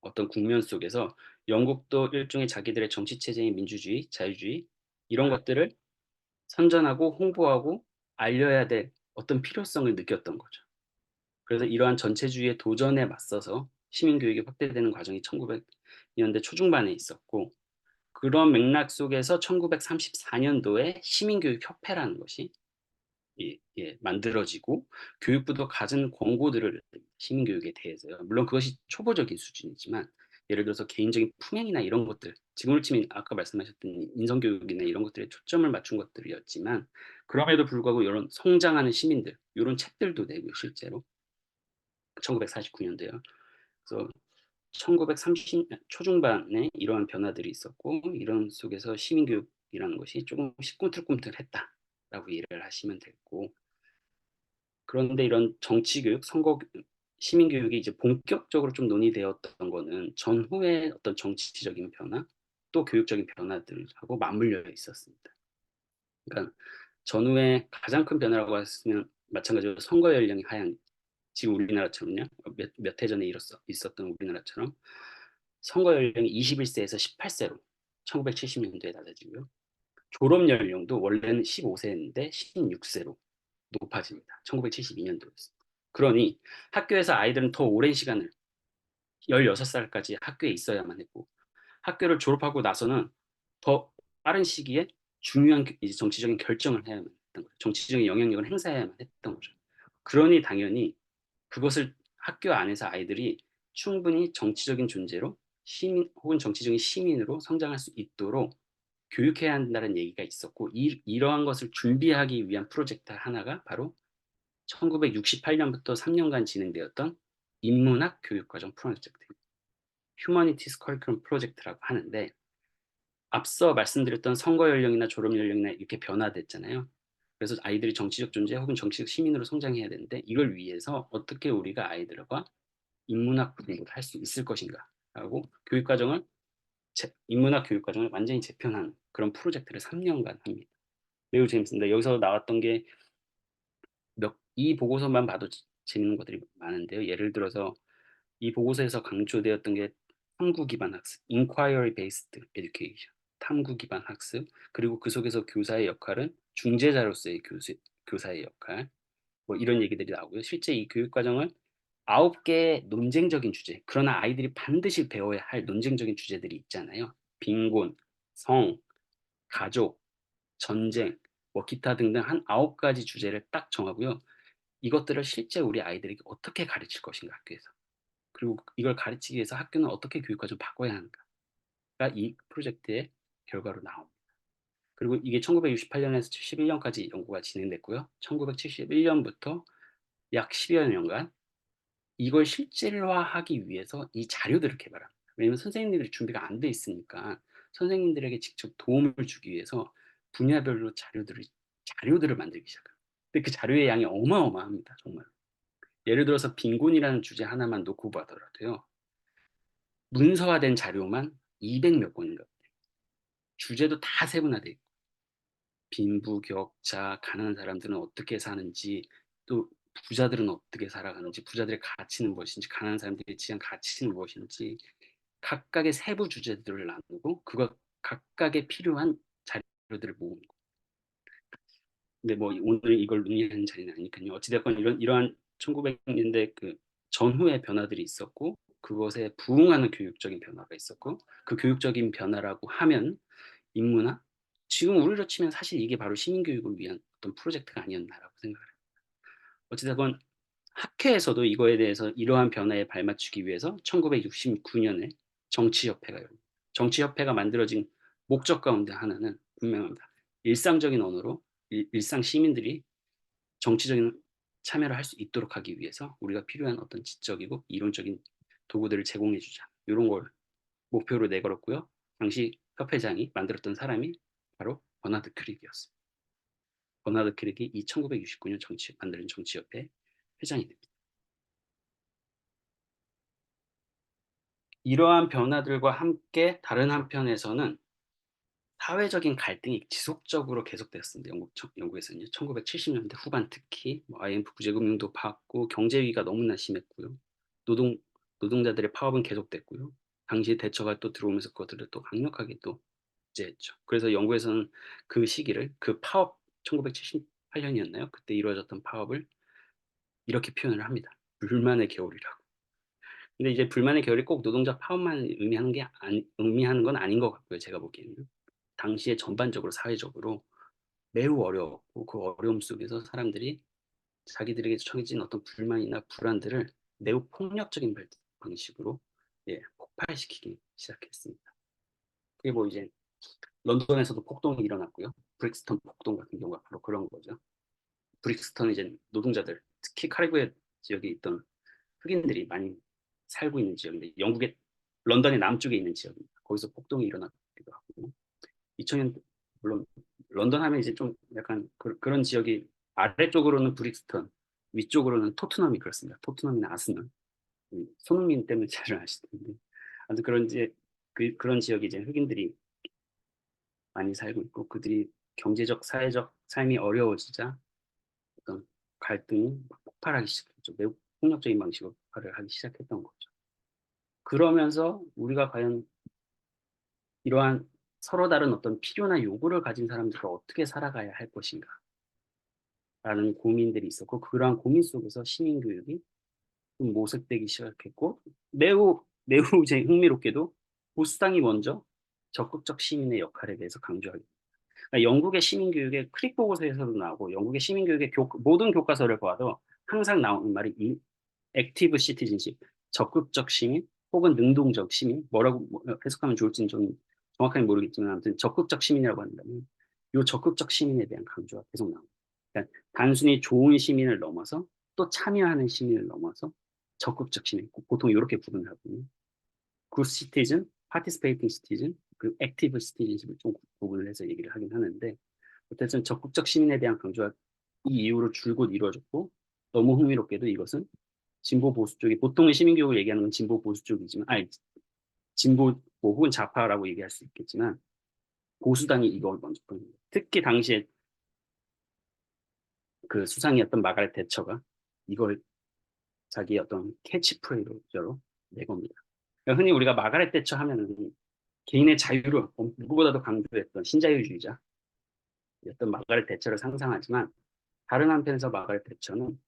어떤 국면 속에서 영국도 일종의 자기들의 정치 체제인 민주주의, 자유주의 이런 것들을 선전하고 홍보하고 알려야 될 어떤 필요성을 느꼈던 거죠. 그래서 이러한 전체주의의 도전에 맞서서 시민교육이 확대되는 과정이 1900년대 초중반에 있었고 그런 맥락 속에서 1934년도에 시민교육협회라는 것이 만들어지고 교육부도 갖은 권고들을 시민교육에 대해서요. 물론 그것이 초보적인 수준이지만 예를 들어서 개인적인 품행이나 이런 것들, 지금으로 치면 아까 말씀하셨던 인성교육이나 이런 것들에 초점을 맞춘 것들이었지만 그럼에도 불구하고 이런 성장하는 시민들, 이런 책들도 내고 실제로 1949년도요. 그래서 1930 초중반에 이러한 변화들이 있었고 이런 속에서 시민교육이라는 것이 조금씩 꿈틀꿈틀했다라고 이해를 하시면 되고 그런데 이런 정치교육, 선거교육, 시민교육이 이제 본격적으로 좀 논의되었던 거는 전후의 어떤 정치적인 변화, 또 교육적인 변화들하고 맞물려 있었습니다. 그러니까 전후에 가장 큰 변화라고 했으면 마찬가지로 선거 연령이 하향, 지금 우리나라처럼요, 몇 해 전에 있었던 우리나라처럼 선거 연령이 21세에서 18세로 1970년도에 낮아지고요. 졸업 연령도 원래는 15세인데 16세로 높아집니다. 1972년도였습니다. 그러니 학교에서 아이들은 더 오랜 시간을 16살까지 학교에 있어야만 했고 학교를 졸업하고 나서는 더 빠른 시기에 중요한 이제 정치적인 결정을 해야만 했던 거죠. 정치적인 영향력을 행사해야만 했던 거죠. 그러니 당연히 그것을 학교 안에서 아이들이 충분히 정치적인 존재로 시민 혹은 정치적인 시민으로 성장할 수 있도록 교육해야 한다는 얘기가 있었고 이러한 것을 준비하기 위한 프로젝트 하나가 바로 1968년부터 3년간 진행되었던 인문학 교육과정 프로젝트, 휴머니티스 커리큘럼 프로젝트라고 하는데 앞서 말씀드렸던 선거 연령이나 졸업 연령이나 이렇게 변화됐잖아요. 그래서 아이들이 정치적 존재 혹은 정치적 시민으로 성장해야 되는데 이걸 위해서 어떻게 우리가 아이들과 인문학 공부를 할 수 있을 것인가 하고 교육과정을 인문학 교육과정을 완전히 재편한 그런 프로젝트를 3년간 합니다. 매우 재밌습니다. 여기서 나왔던 게 이 보고서만 봐도 재밌는 것들이 많은데요. 예를 들어서 이 보고서에서 강조되었던 게 탐구 기반 학습, inquiry based education, 탐구 기반 학습, 그리고 그 속에서 교사의 역할은 중재자로서의 교사의 역할, 뭐 이런 얘기들이 나오고요. 실제 이 교육 과정을 9개의 논쟁적인 주제, 그러나 아이들이 반드시 배워야 할 논쟁적인 주제들이 있잖아요. 빈곤, 성, 가족, 전쟁, 뭐 기타 등등 한 9가지 주제를 딱 정하고요. 이것들을 실제 우리 아이들에게 어떻게 가르칠 것인가 학교에서. 그리고 이걸 가르치기 위해서 학교는 어떻게 교육과정을 바꿔야 하는가가 이 프로젝트의 결과로 나옵니다. 그리고 이게 1968년에서 71년까지 연구가 진행됐고요. 1971년부터 약 10여 년간 이걸 실질화하기 위해서 이 자료들을 개발합니다. 왜냐하면 선생님들이 준비가 안 돼 있으니까 선생님들에게 직접 도움을 주기 위해서 분야별로 자료들을 만들기 시작합니다. 근데 그 자료의 양이 어마어마합니다. 정말. 예를 들어서 빈곤이라는 주제 하나만 놓고 보더라도요. 문서화된 자료만 200 몇 권인가. 주제도 다 세분화돼 있고 빈부격차, 가난한 사람들은 어떻게 사는지, 또 부자들은 어떻게 살아가는지, 부자들의 가치는 무엇인지, 가난한 사람들이 지향 가치는 무엇인지 각각의 세부 주제들을 나누고 그것 각각의 필요한 자료들을 모으는 거. 근데 뭐 오늘 이걸 논의하는 자리는 아니니까요. 어찌됐건 이러한 1900년대 그 전후의 변화들이 있었고 그것에 부응하는 교육적인 변화가 있었고 그 교육적인 변화라고 하면 인문학 지금 우리로 치면 사실 이게 바로 시민교육을 위한 어떤 프로젝트가 아니었나라고 생각을 해요. 어찌됐건 학회에서도 이거에 대해서 이러한 변화에 발맞추기 위해서 1969년에 정치협회가 열립니다. 정치협회가 만들어진 목적 가운데 하나는 분명합니다. 일상적인 언어로 일상 시민들이 정치적인 참여를 할 수 있도록 하기 위해서 우리가 필요한 어떤 지적이고 이론적인 도구들을 제공해 주자. 이런 걸 목표로 내걸었고요. 당시 협회장이 만들었던 사람이 바로 버나드 크릭이었습니다. 버나드 크릭이 이 1969년 만드는 정치협회 회장이 됩니다. 이러한 변화들과 함께 다른 한편에서는 사회적인 갈등이 지속적으로 계속되었습니다. 영국에서는요. 1970년대 후반 특히 IMF 구제금융도 받고 경제 위기가 너무나 심했고요. 노동자들의 파업은 계속됐고요. 당시 대처가 또 들어오면서 그것들을 또 강력하게 또 제했죠. 그래서 영국에서는 그 시기를 그 파업 1978년이었나요? 그때 이루어졌던 파업을 이렇게 표현을 합니다. 불만의 겨울이라고. 근데 이제 불만의 겨울이 꼭 노동자 파업만 의미하는 건 아닌 것 같고요. 제가 보기에는. 당시에 전반적으로 사회적으로 매우 어려웠고 그 어려움 속에서 사람들이 자기들에게 처해진 어떤 불만이나 불안들을 매우 폭력적인 방식으로 폭발시키기 시작했습니다. 그게 뭐 이제 런던에서도 폭동이 일어났고요. 브릭스턴 폭동 같은 경우가 바로 그런 거죠. 브릭스턴은 이제 노동자들, 특히 카리브해 지역에 있던 흑인들이 많이 살고 있는 지역인데 영국의 런던의 남쪽에 있는 지역입니다. 거기서 폭동이 일어났기도 하고 2000년 물론 런던 하면 이제 좀 약간 그런 지역이 아래쪽으로는 브릭스턴, 위쪽으로는 토트넘이 그렇습니다. 토트넘이나 아스널. 손흥민 때문에 잘 아실 텐데 아무튼 그런 지역이 이제 흑인들이 많이 살고 있고 그들이 경제적, 사회적 삶이 어려워지자 어떤 갈등이 폭발하기 시작했죠. 매우 폭력적인 방식으로 폭발을 하기 시작했던 거죠. 그러면서 우리가 과연 이러한 서로 다른 어떤 필요나 요구를 가진 사람들과 어떻게 살아가야 할 것인가 라는 고민들이 있었고 그러한 고민 속에서 시민교육이 좀 모색되기 시작했고 매우 이제 흥미롭게도 보수당이 먼저 적극적 시민의 역할에 대해서 강조하게 됩니다. 그러니까 영국의 시민교육의 크릭 보고서에서도 나오고 영국의 시민교육의 모든 교과서를 봐도 항상 나오는 말이 이 액티브 시티즌십, 적극적 시민 혹은 능동적 시민 뭐라고 해석하면 좋을지는 좀 정확하게 모르겠지만 아무튼 적극적 시민이라고 한다면 이 적극적 시민에 대한 강조가 계속 나옵니다. 그러니까 단순히 좋은 시민을 넘어서 또 참여하는 시민을 넘어서 적극적 시민, 보통 이렇게 구분을 하거든요. 굿 시티즌, 파티스페이팅 시티즌, 그리고 액티브 시티즌십을 좀 구분을 해서 얘기를 하긴 하는데 어쨌든 적극적 시민에 대한 강조가 이 이후로 줄곧 이루어졌고 너무 흥미롭게도 이것은 진보 보수 쪽이 보통의 시민교육을 얘기하는 건 진보 보수 쪽이지만 진보 뭐 혹은 좌파라고 얘기할 수 있겠지만 보수당이 이걸 먼저 꺼냅니다. 특히 당시에 그 수상이었던 마가렛 대처가 이걸 자기의 어떤 캐치프레이즈로 내겁니다. 그러니까 흔히 우리가 마가렛 대처 하면은 개인의 자유를 누구보다도 강조했던 신자유주의자였던 마가렛 대처를 상상하지만 다른 한편에서 마가렛 대처는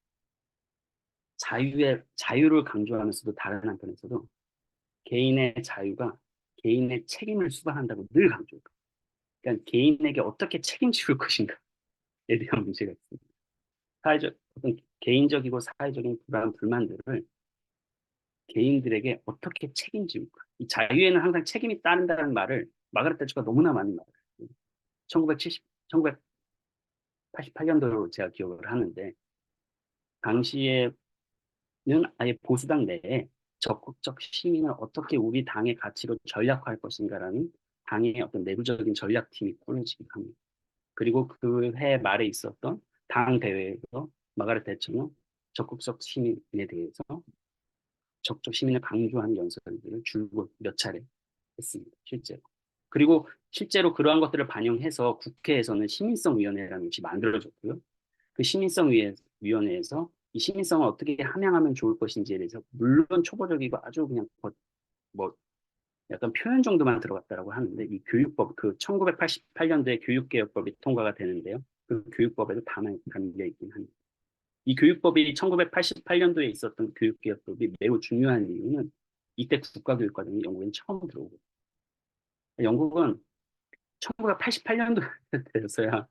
자유를 강조하면서도 다른 한편에서도 개인의 자유가 개인의 책임을 수반한다고 늘 강조해요. 그러니까 개인에게 어떻게 책임질 것인가에 대한 문제가 있습니다. 어떤 개인적이고 사회적인 불만들을 개인들에게 어떻게 책임질까? 이 자유에는 항상 책임이 따른다는 말을 마가렛 대처가 너무나 많이 말해요. 1988년도로 제가 기억을 하는데 당시에는 아예 보수당 내에 적극적 시민을 어떻게 우리 당의 가치로 전략화할 것인가라는 당의 어떤 내부적인 전략팀이 꾸려지기도 합니다. 그리고 그 해 말에 있었던 당 대회에서 마가렛 대처는 적극적 시민에 대해서 적극적 시민을 강조하는 연설들을 줄곧 몇 차례 했습니다. 실제로. 그리고 실제로 그러한 것들을 반영해서 국회에서는 시민성위원회라는 것이 만들어졌고요. 그 시민성위원회에서 이 시민성을 어떻게 함양하면 좋을 것인지에 대해서 물론 초보적이고 아주 그냥 뭐 약간 표현 정도만 들어갔다라고 하는데 이 교육법 그 1988년도에 교육개혁법이 통과가 되는데요. 그 교육법에도 담겨 있긴 합니다. 이 교육법이 1988년도에 있었던 교육개혁법이 매우 중요한 이유는 이때 국가교육과정이 영국엔 처음 들어오고 영국은 1988년도에 돼서야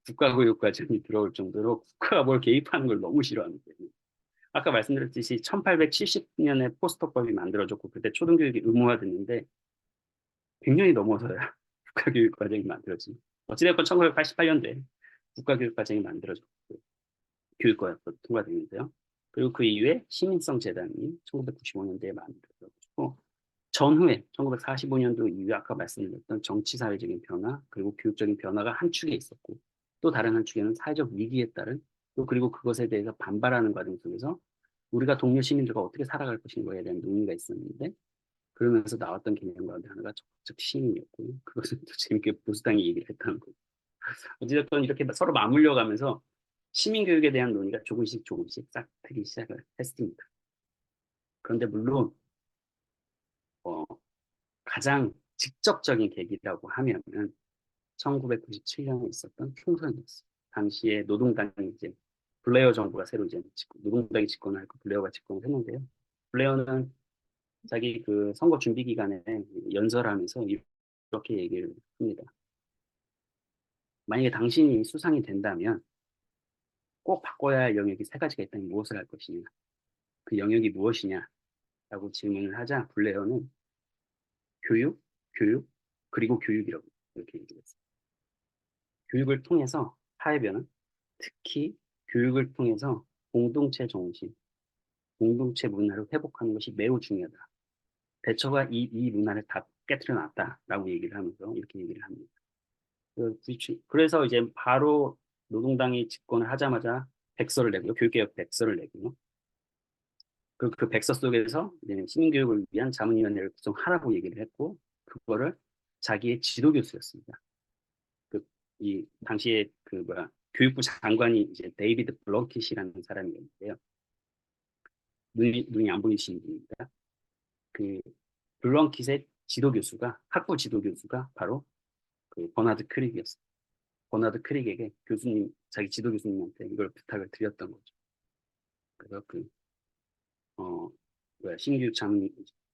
국가교육과정이 들어올 정도로 국가가 뭘 개입하는 걸 너무 싫어합니다. 아까 말씀드렸듯이 1870년에 포스터법이 만들어졌고 그때 초등교육이 의무화됐는데 100년이 넘어서야 국가교육과정이 만들어진 어찌됐건 1988년도에 국가교육과정이 만들어졌고 교육과가 통과되는데요. 그리고 그 이후에 시민성 재단이 1995년도에 만들어졌고 전후에 1945년도 이후에 아까 말씀드렸던 정치 사회적인 변화 그리고 교육적인 변화가 한 축에 있었고 또 다른 한 축에는 사회적 위기에 따른 또 그리고 그것에 대해서 반발하는 과정 속에서 우리가 동료 시민들과 어떻게 살아갈 것인가에 대한 논의가 있었는데 그러면서 나왔던 개념 가운데 하나가 적극적 시민이었고 그것을 또 재밌게 보수당이 얘기를 했다는 거예요. 어찌됐든 이렇게 서로 맞물려 가면서 시민교육에 대한 논의가 조금씩 조금씩 싹 트기 시작을 했습니다. 그런데 물론 어, 가장 직접적인 계기라고 하면은 1997년에 있었던 총선이었어요. 당시에 노동당이 이제 블레어 정부가 새로 이제 노동당이 집권을 하고 블레어가 집권을 했는데요. 블레어는 자기 그 선거 준비 기간에 연설하면서 이렇게 얘기를 합니다. 만약에 당신이 수상이 된다면 꼭 바꿔야 할 영역이 세 가지가 있다면 무엇을 할 것이냐? 그 영역이 무엇이냐? 라고 질문을 하자 블레어는 교육, 교육, 그리고 교육이라고 이렇게 얘기했어요. 교육을 통해서 사회 변화, 특히 교육을 통해서 공동체 정신, 공동체 문화를 회복하는 것이 매우 중요하다. 대처가 이 문화를 다 깨트려 놨다라고 얘기를 하면서 이렇게 얘기를 합니다. 그래서 이제 바로 노동당이 집권을 하자마자 백서를 내고요. 교육개혁 백서를 내고요. 그 백서 속에서 이제 시민교육을 위한 자문위원회를 구성하라고 얘기를 했고 그거를 자기의 지도교수였습니다. 이 당시에 그 뭐야 교육부 장관이 이제 데이비드 블렁킷이라는 사람이었는데요. 눈이 안 보이시는 분입니다. 그 블렁킷의 지도교수가 학부 지도교수가 바로 그 버나드 크릭이었어요. 버나드 크릭에게 교수님 자기 지도교수님한테 이걸 부탁을 드렸던 거죠. 그래서 뭐야 신규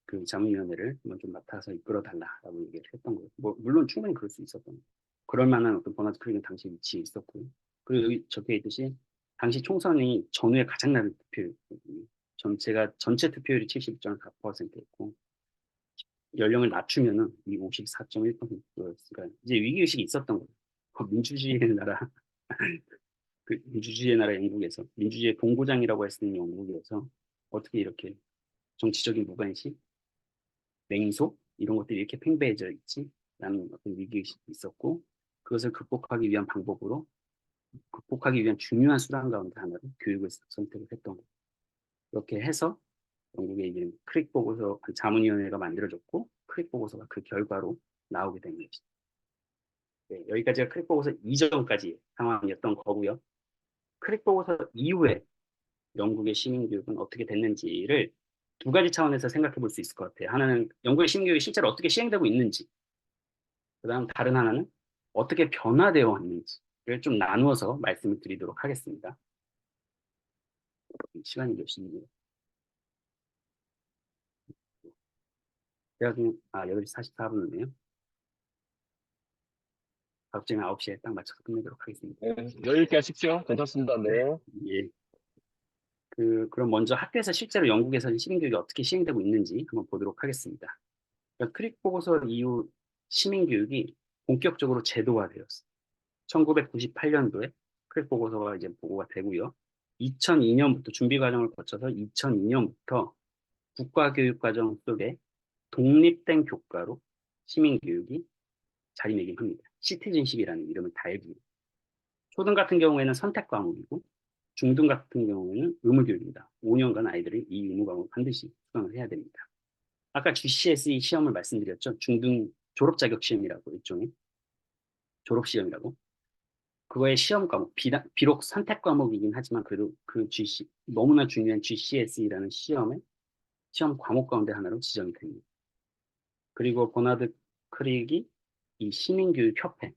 그 자문위원회를 한번 좀 맡아서 이끌어 달라라고 얘기를 했던 거예요. 뭐 물론 충분히 그럴 수 있었던 거예요. 그럴 만한 어떤 버나드 크릭은 당시 위치에 있었고요. 그리고 여기 적혀 있듯이 당시 총선이 전후에 가장 낮은 투표율이거든요. 전체가 전체 투표율이 72.4%였고 연령을 낮추면은 이 54.1%였으니까 이제 위기의식이 있었던 거예요. 민주주의의 나라 그 민주주의의 나라 영국에서 민주주의의 본고장이라고 할 수 있는 영국에서 어떻게 이렇게 정치적인 무관심, 냉소 이런 것들이 이렇게 팽배해져 있지? 라는 어떤 위기의식이 있었고 그것을 극복하기 위한 방법으로 극복하기 위한 중요한 수단 가운데 하나로 교육을 선택을 했던 거예요. 이렇게 해서 영국의 이제 크릭 보고서 자문위원회가 만들어졌고 크릭 보고서가 그 결과로 나오게 된 것이죠. 네, 여기까지가 크릭 보고서 이전까지 상황이었던 거고요. 크릭 보고서 이후에 영국의 시민교육은 어떻게 됐는지를 두 가지 차원에서 생각해 볼 수 있을 것 같아요. 하나는 영국의 시민교육이 실제로 어떻게 시행되고 있는지, 그다음 다른 하나는 어떻게 변화되어 왔는지를 좀 나누어서 말씀을 드리도록 하겠습니다. 시간이 몇 시인가요? 제가 지금 8시 44분이네요. 다음 주에 9시에 딱 맞춰서 끝내도록 하겠습니다. 네, 여유 있게 하십시오. 괜찮습니다. 네. 예. 그럼 먼저 학교에서 실제로 영국에서 시민교육이 어떻게 시행되고 있는지 한번 보도록 하겠습니다. 그러니까 크릭 보고서 이후 시민교육이 본격적으로 제도화되었어요. 1998년도에 크릭 보고서가 이제 보고가 되고요. 2002년부터 준비 과정을 거쳐서 2002년부터 국가교육과정 속에 독립된 교과로 시민교육이 자리매김합니다. 시티즌십이라는 이름을 달고 초등 같은 경우에는 선택 과목이고 중등 같은 경우에는 의무교육입니다. 5년간 아이들이 이 의무 과목을 반드시 수강을 해야 됩니다. 아까 GCSE 시험을 말씀드렸죠. 중등 졸업 자격 시험이라고 일종의 졸업 시험이라고. 그거의 시험 과목 비록 선택 과목이긴 하지만 그래도 그 너무나 중요한 GCSE라는 시험의 시험 과목 가운데 하나로 지정이 됩니다. 그리고 버나드 크릭이 이 시민교육협회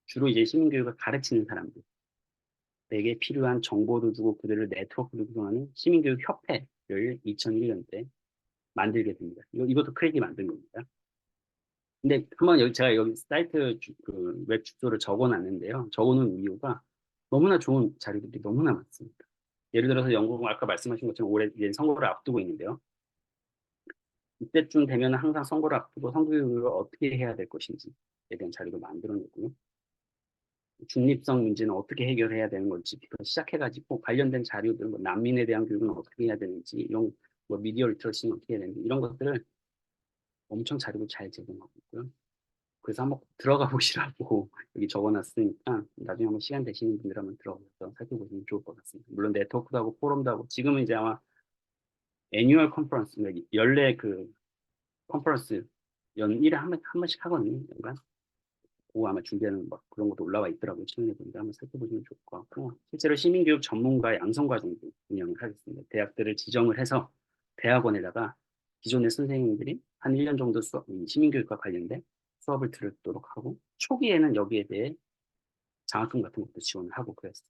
주로 이제 시민교육을 가르치는 사람들 에게 필요한 정보도 주고 그들을 네트워크로 구성하는 시민교육협회를 2001년대 만들게 됩니다. 이것도 크릭이 만든 겁니다. 근데 한번 제가 여기 사이트 웹 주소를 적어놨는데요. 적어놓은 이유가 너무나 좋은 자료들이 너무나 많습니다. 예를 들어서 영국은 아까 말씀하신 것처럼 올해 이제 선거를 앞두고 있는데요. 이때쯤 되면 항상 선거를 앞두고 선거교육을 어떻게 해야 될 것인지에 대한 자료를 만들어냈고요. 중립성 문제는 어떻게 해결해야 되는 건지부터 시작해가지고 관련된 자료들, 뭐 난민에 대한 교육은 어떻게 해야 되는지, 이런 뭐 미디어 리터러시는 어떻게 해야 되는지 이런 것들을 엄청 자료를 잘 제공하고 있고요. 그래서 한번 들어가 보시라고 여기 적어놨으니까 나중에 한번 시간 되시는 분들 한번 들어가서 살펴보시면 좋을 것 같습니다. 물론 네트워크도 하고 포럼도 하고 지금은 이제 아마 애뉴얼 컨퍼런스, 연례 그 컨퍼런스 연 1회 한 번씩 하거든요. 연간. 그거 아마 준비하는 막 그런 것도 올라와 있더라고요. 최근에 보니까 한번 살펴보시면 좋을 것 같고 실제로 시민교육 전문가 양성과정도 운영을 하겠습니다. 대학들을 지정을 해서 대학원에다가 기존의 선생님들이 한 1년 정도 수업, 이 시민교육과 관련된 수업을 들도록 하고 초기에는 여기에 대해 장학금 같은 것도 지원을 하고 그랬어요.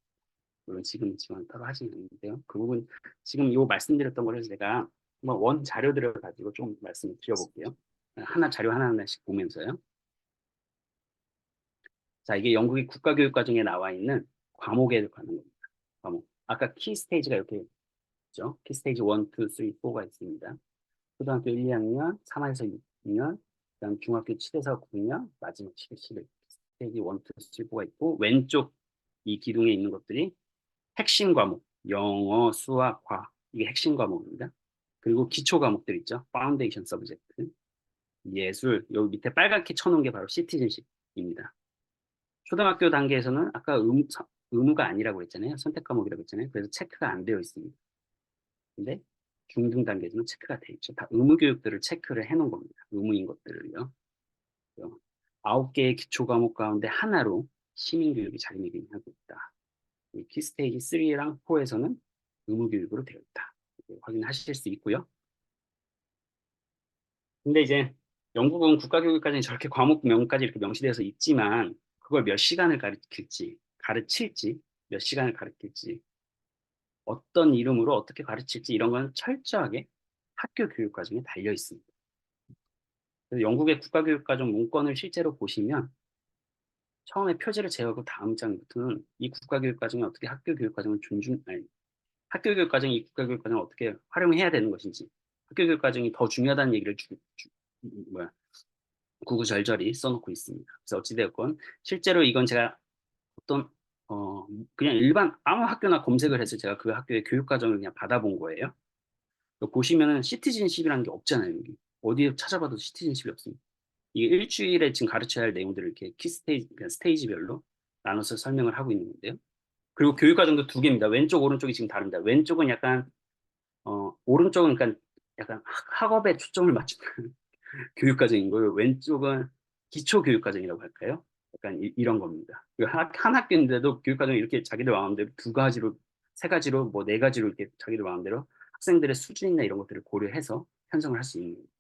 물론 지금 지원 따로 하시는 않는데요. 그 부분 지금 요 말씀드렸던 거를 제가 한번 원 자료들을 가지고 좀 말씀을 드려볼게요. 하나 자료 하나하나씩 보면서요. 자, 이게 영국의 국가교육과정에 나와 있는 과목에 관한 겁니다. 과목. 아까 키 스테이지가 이렇게 있죠. 키 스테이지 1, 2, 3, 4가 있습니다. 초등학교 1, 2학년, 3에서 6년, 그다음 중학교 7에서 9년, 마지막 10, 11. 스테이지 1, 2, 3, 4가 있고 왼쪽 이 기둥에 있는 것들이 핵심 과목, 영어, 수학, 과학. 이게 핵심 과목입니다. 그리고 기초 과목들 있죠. 파운데이션 서브젝트, 예술, 여기 밑에 빨갛게 쳐놓은 게 바로 시티즌십입니다. 초등학교 단계에서는 아까 의무가 아니라고 했잖아요. 선택 과목이라고 했잖아요. 그래서 체크가 안 되어 있습니다. 근데 중등 단계에서는 체크가 돼 있죠. 다 의무 교육들을 체크를 해놓은 겁니다. 의무인 것들을요. 9개의 기초 과목 가운데 하나로 시민 교육이 자리매김하고 있다. 키스테이지 3랑 4에서는 의무 교육으로 되어 있다. 확인하실 수 있고요. 근데 이제 영국은 국가교육과정이 저렇게 과목명까지 이렇게 명시되어서 있지만 그걸 몇 시간을 가르칠지, 몇 시간을 가르칠지, 어떤 이름으로 어떻게 가르칠지 이런 건 철저하게 학교 교육과정에 달려 있습니다. 그래서 영국의 국가교육과정 문건을 실제로 보시면 처음에 표지를 제외하고 다음 장부터는 이 국가교육과정이 어떻게 학교 교육과정이 이 국가교육과정을 어떻게 활용해야 되는 것인지, 학교 교육과정이 더 중요하다는 얘기를 구구절절히 써놓고 있습니다. 그래서 어찌되었건 실제로 이건 제가 어떤 그냥 일반 아무 학교나 검색을 해서 제가 그 학교의 교육과정을 그냥 받아본 거예요. 보시면은 시티즌십이라는 게 없잖아요. 여기. 어디에 찾아봐도 시티즌십이 없습니다. 이게 일주일에 지금 가르쳐야 할 내용들을 이렇게 키 스테이지, 그러니까 스테이지별로 나눠서 설명을 하고 있는 건데요. 그리고 교육과정도 두 개입니다. 왼쪽, 오른쪽이 지금 다릅니다. 왼쪽은 약간, 오른쪽은 그러니까 약간 학업에 초점을 맞추는 교육과정인 거예요. 왼쪽은 기초교육과정이라고 할까요? 약간 이런 겁니다. 한 학교인데도 교육과정이 이렇게 자기들 마음대로 두 가지로, 세 가지로, 뭐 네 가지로 이렇게 자기들 마음대로 학생들의 수준이나 이런 것들을 고려해서 편성을 할 수 있는 겁니다.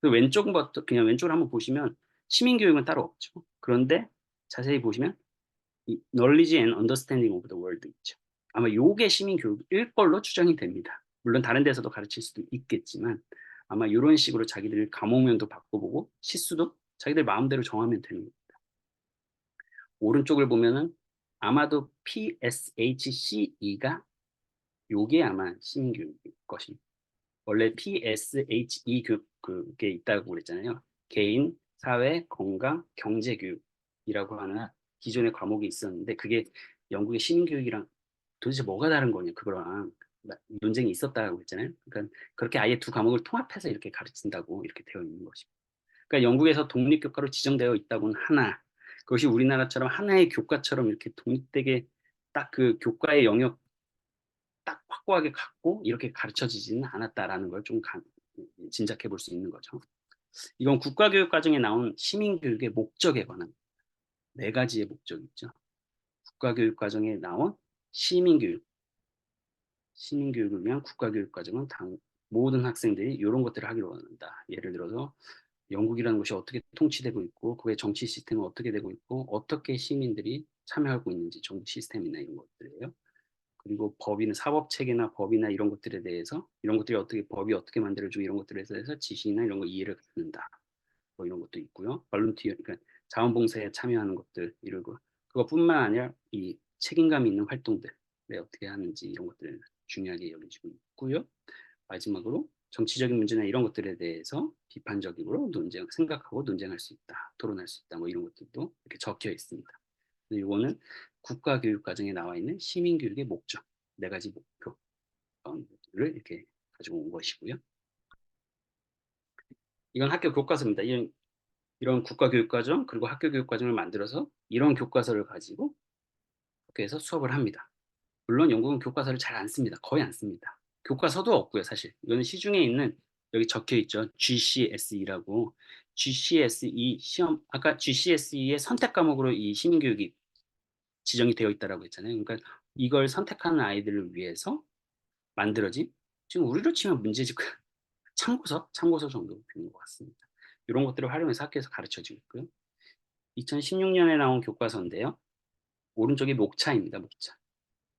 그 왼쪽부터 그냥 왼쪽을 한번 보시면 시민교육은 따로 없죠. 그런데 자세히 보시면 이 knowledge and understanding of the world 있죠. 아마 요게 시민교육일 걸로 추정이 됩니다. 물론 다른 데서도 가르칠 수도 있겠지만 아마 이런 식으로 자기들 과목면도 바꿔보고 시수도 자기들 마음대로 정하면 되는 겁니다. 오른쪽을 보면은 아마도 PSHCE가 요게 아마 시민교육일 것입니다. 원래 PSHE 그게 있다고 그랬잖아요. 개인, 사회, 건강, 경제교육이라고 하는 기존의 과목이 있었는데 그게 영국의 시민교육이랑 도대체 뭐가 다른 거냐 그거랑 논쟁이 있었다고 했잖아요. 그러니까 그렇게 아예 두 과목을 통합해서 이렇게 가르친다고 이렇게 되어 있는 것입니다. 그러니까 영국에서 독립교과로 지정되어 있다고는 하나 그것이 우리나라처럼 하나의 교과처럼 이렇게 독립되게 딱 그 교과의 영역 딱 확고하게 갖고 이렇게 가르쳐지지는 않았다라는 걸 좀 짐작해 볼 수 있는 거죠. 이건 국가교육과정에 나온 시민교육의 목적에 관한 네 가지의 목적이 있죠. 국가교육과정에 나온 시민교육, 시민교육을 위한 국가교육과정은 모든 학생들이 이런 것들을 하기로 원한다. 예를 들어서 영국이라는 것이 어떻게 통치되고 있고 그의 정치 시스템은 어떻게 되고 있고 어떻게 시민들이 참여하고 있는지 정치 시스템이나 이런 것들이에요. 그리고 법이나 사법체계나 법이나 이런 것들에 대해서 이런 것들이 어떻게 법이 어떻게 만들어지고 이런 것들에 대해서 지시나 이런 거 이해를 갖는다. 뭐 이런 것도 있고요. 발룬티어 그러니까 자원봉사에 참여하는 것들 이러고 그것뿐만 아니라 이 책임감 있는 활동들을 어떻게 하는지 이런 것들을 중요하게 여겨지고 있고요. 마지막으로 정치적인 문제나 이런 것들에 대해서 비판적으로 생각하고 논쟁할 수 있다. 토론할 수 있다. 뭐 이런 것들도 이렇게 적혀 있습니다. 이거는 국가교육과정에 나와 있는 시민교육의 목적, 네 가지 목표를 이렇게 가지고 온 것이고요. 이건 학교 교과서입니다. 이런 국가교육과정 그리고 학교 교육과정을 만들어서 이런 교과서를 가지고 학교에서 수업을 합니다. 물론 영국은 교과서를 잘 안 씁니다. 거의 안 씁니다. 교과서도 없고요, 사실. 이거는 시중에 있는 여기 적혀 있죠. GCSE라고. GCSE 시험 아까 GCSE의 선택 과목으로 이 시민교육이 지정이 되어 있다라고 했잖아요. 그러니까 이걸 선택하는 아이들을 위해서 만들어진 지금 우리로 치면 문제집 참고서 정도 되는 것 같습니다. 이런 것들을 활용해서 학교에서 가르쳐지고 있고요. 2016년에 나온 교과서인데요. 오른쪽이 목차입니다. 목차.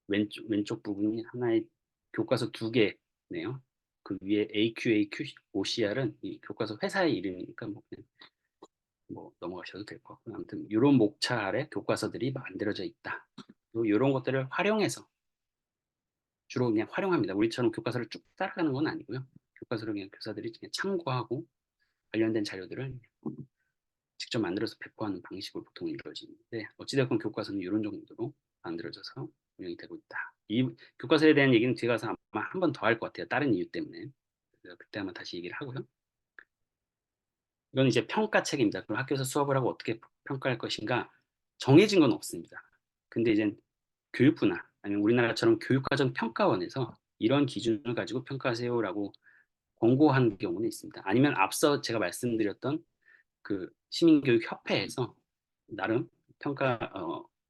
왼쪽 부분이 하나의 교과서 두 개네요. 그 위에 AQ, OCR은 이 교과서 회사의 이름이니까 그냥 넘어가셔도 될 것 같고 아무튼 이런 목차 아래 교과서들이 만들어져 있다. 이런 것들을 활용해서 주로 그냥 활용합니다. 우리처럼 교과서를 쭉 따라가는 건 아니고요. 교과서를 그냥 교사들이 그냥 참고하고 관련된 자료들을 직접 만들어서 배포하는 방식으로 보통 이루어지는데 어찌됐건 교과서는 이런 정도로 만들어져서 운영이 되고 있다. 이 교과서에 대한 얘기는 뒤에 가서 아마 한 번 더 할 것 같아요. 다른 이유 때문에. 그래서 그때 한번 다시 얘기를 하고요. 이건 이제 평가책입니다. 그럼 학교에서 수업을 하고 어떻게 평가할 것인가 정해진 건 없습니다. 근데 이제 교육부나 아니면 우리나라처럼 교육과정 평가원에서 이런 기준을 가지고 평가하세요라고 권고한 경우는 있습니다. 아니면 앞서 제가 말씀드렸던 그 시민교육협회에서 나름 평가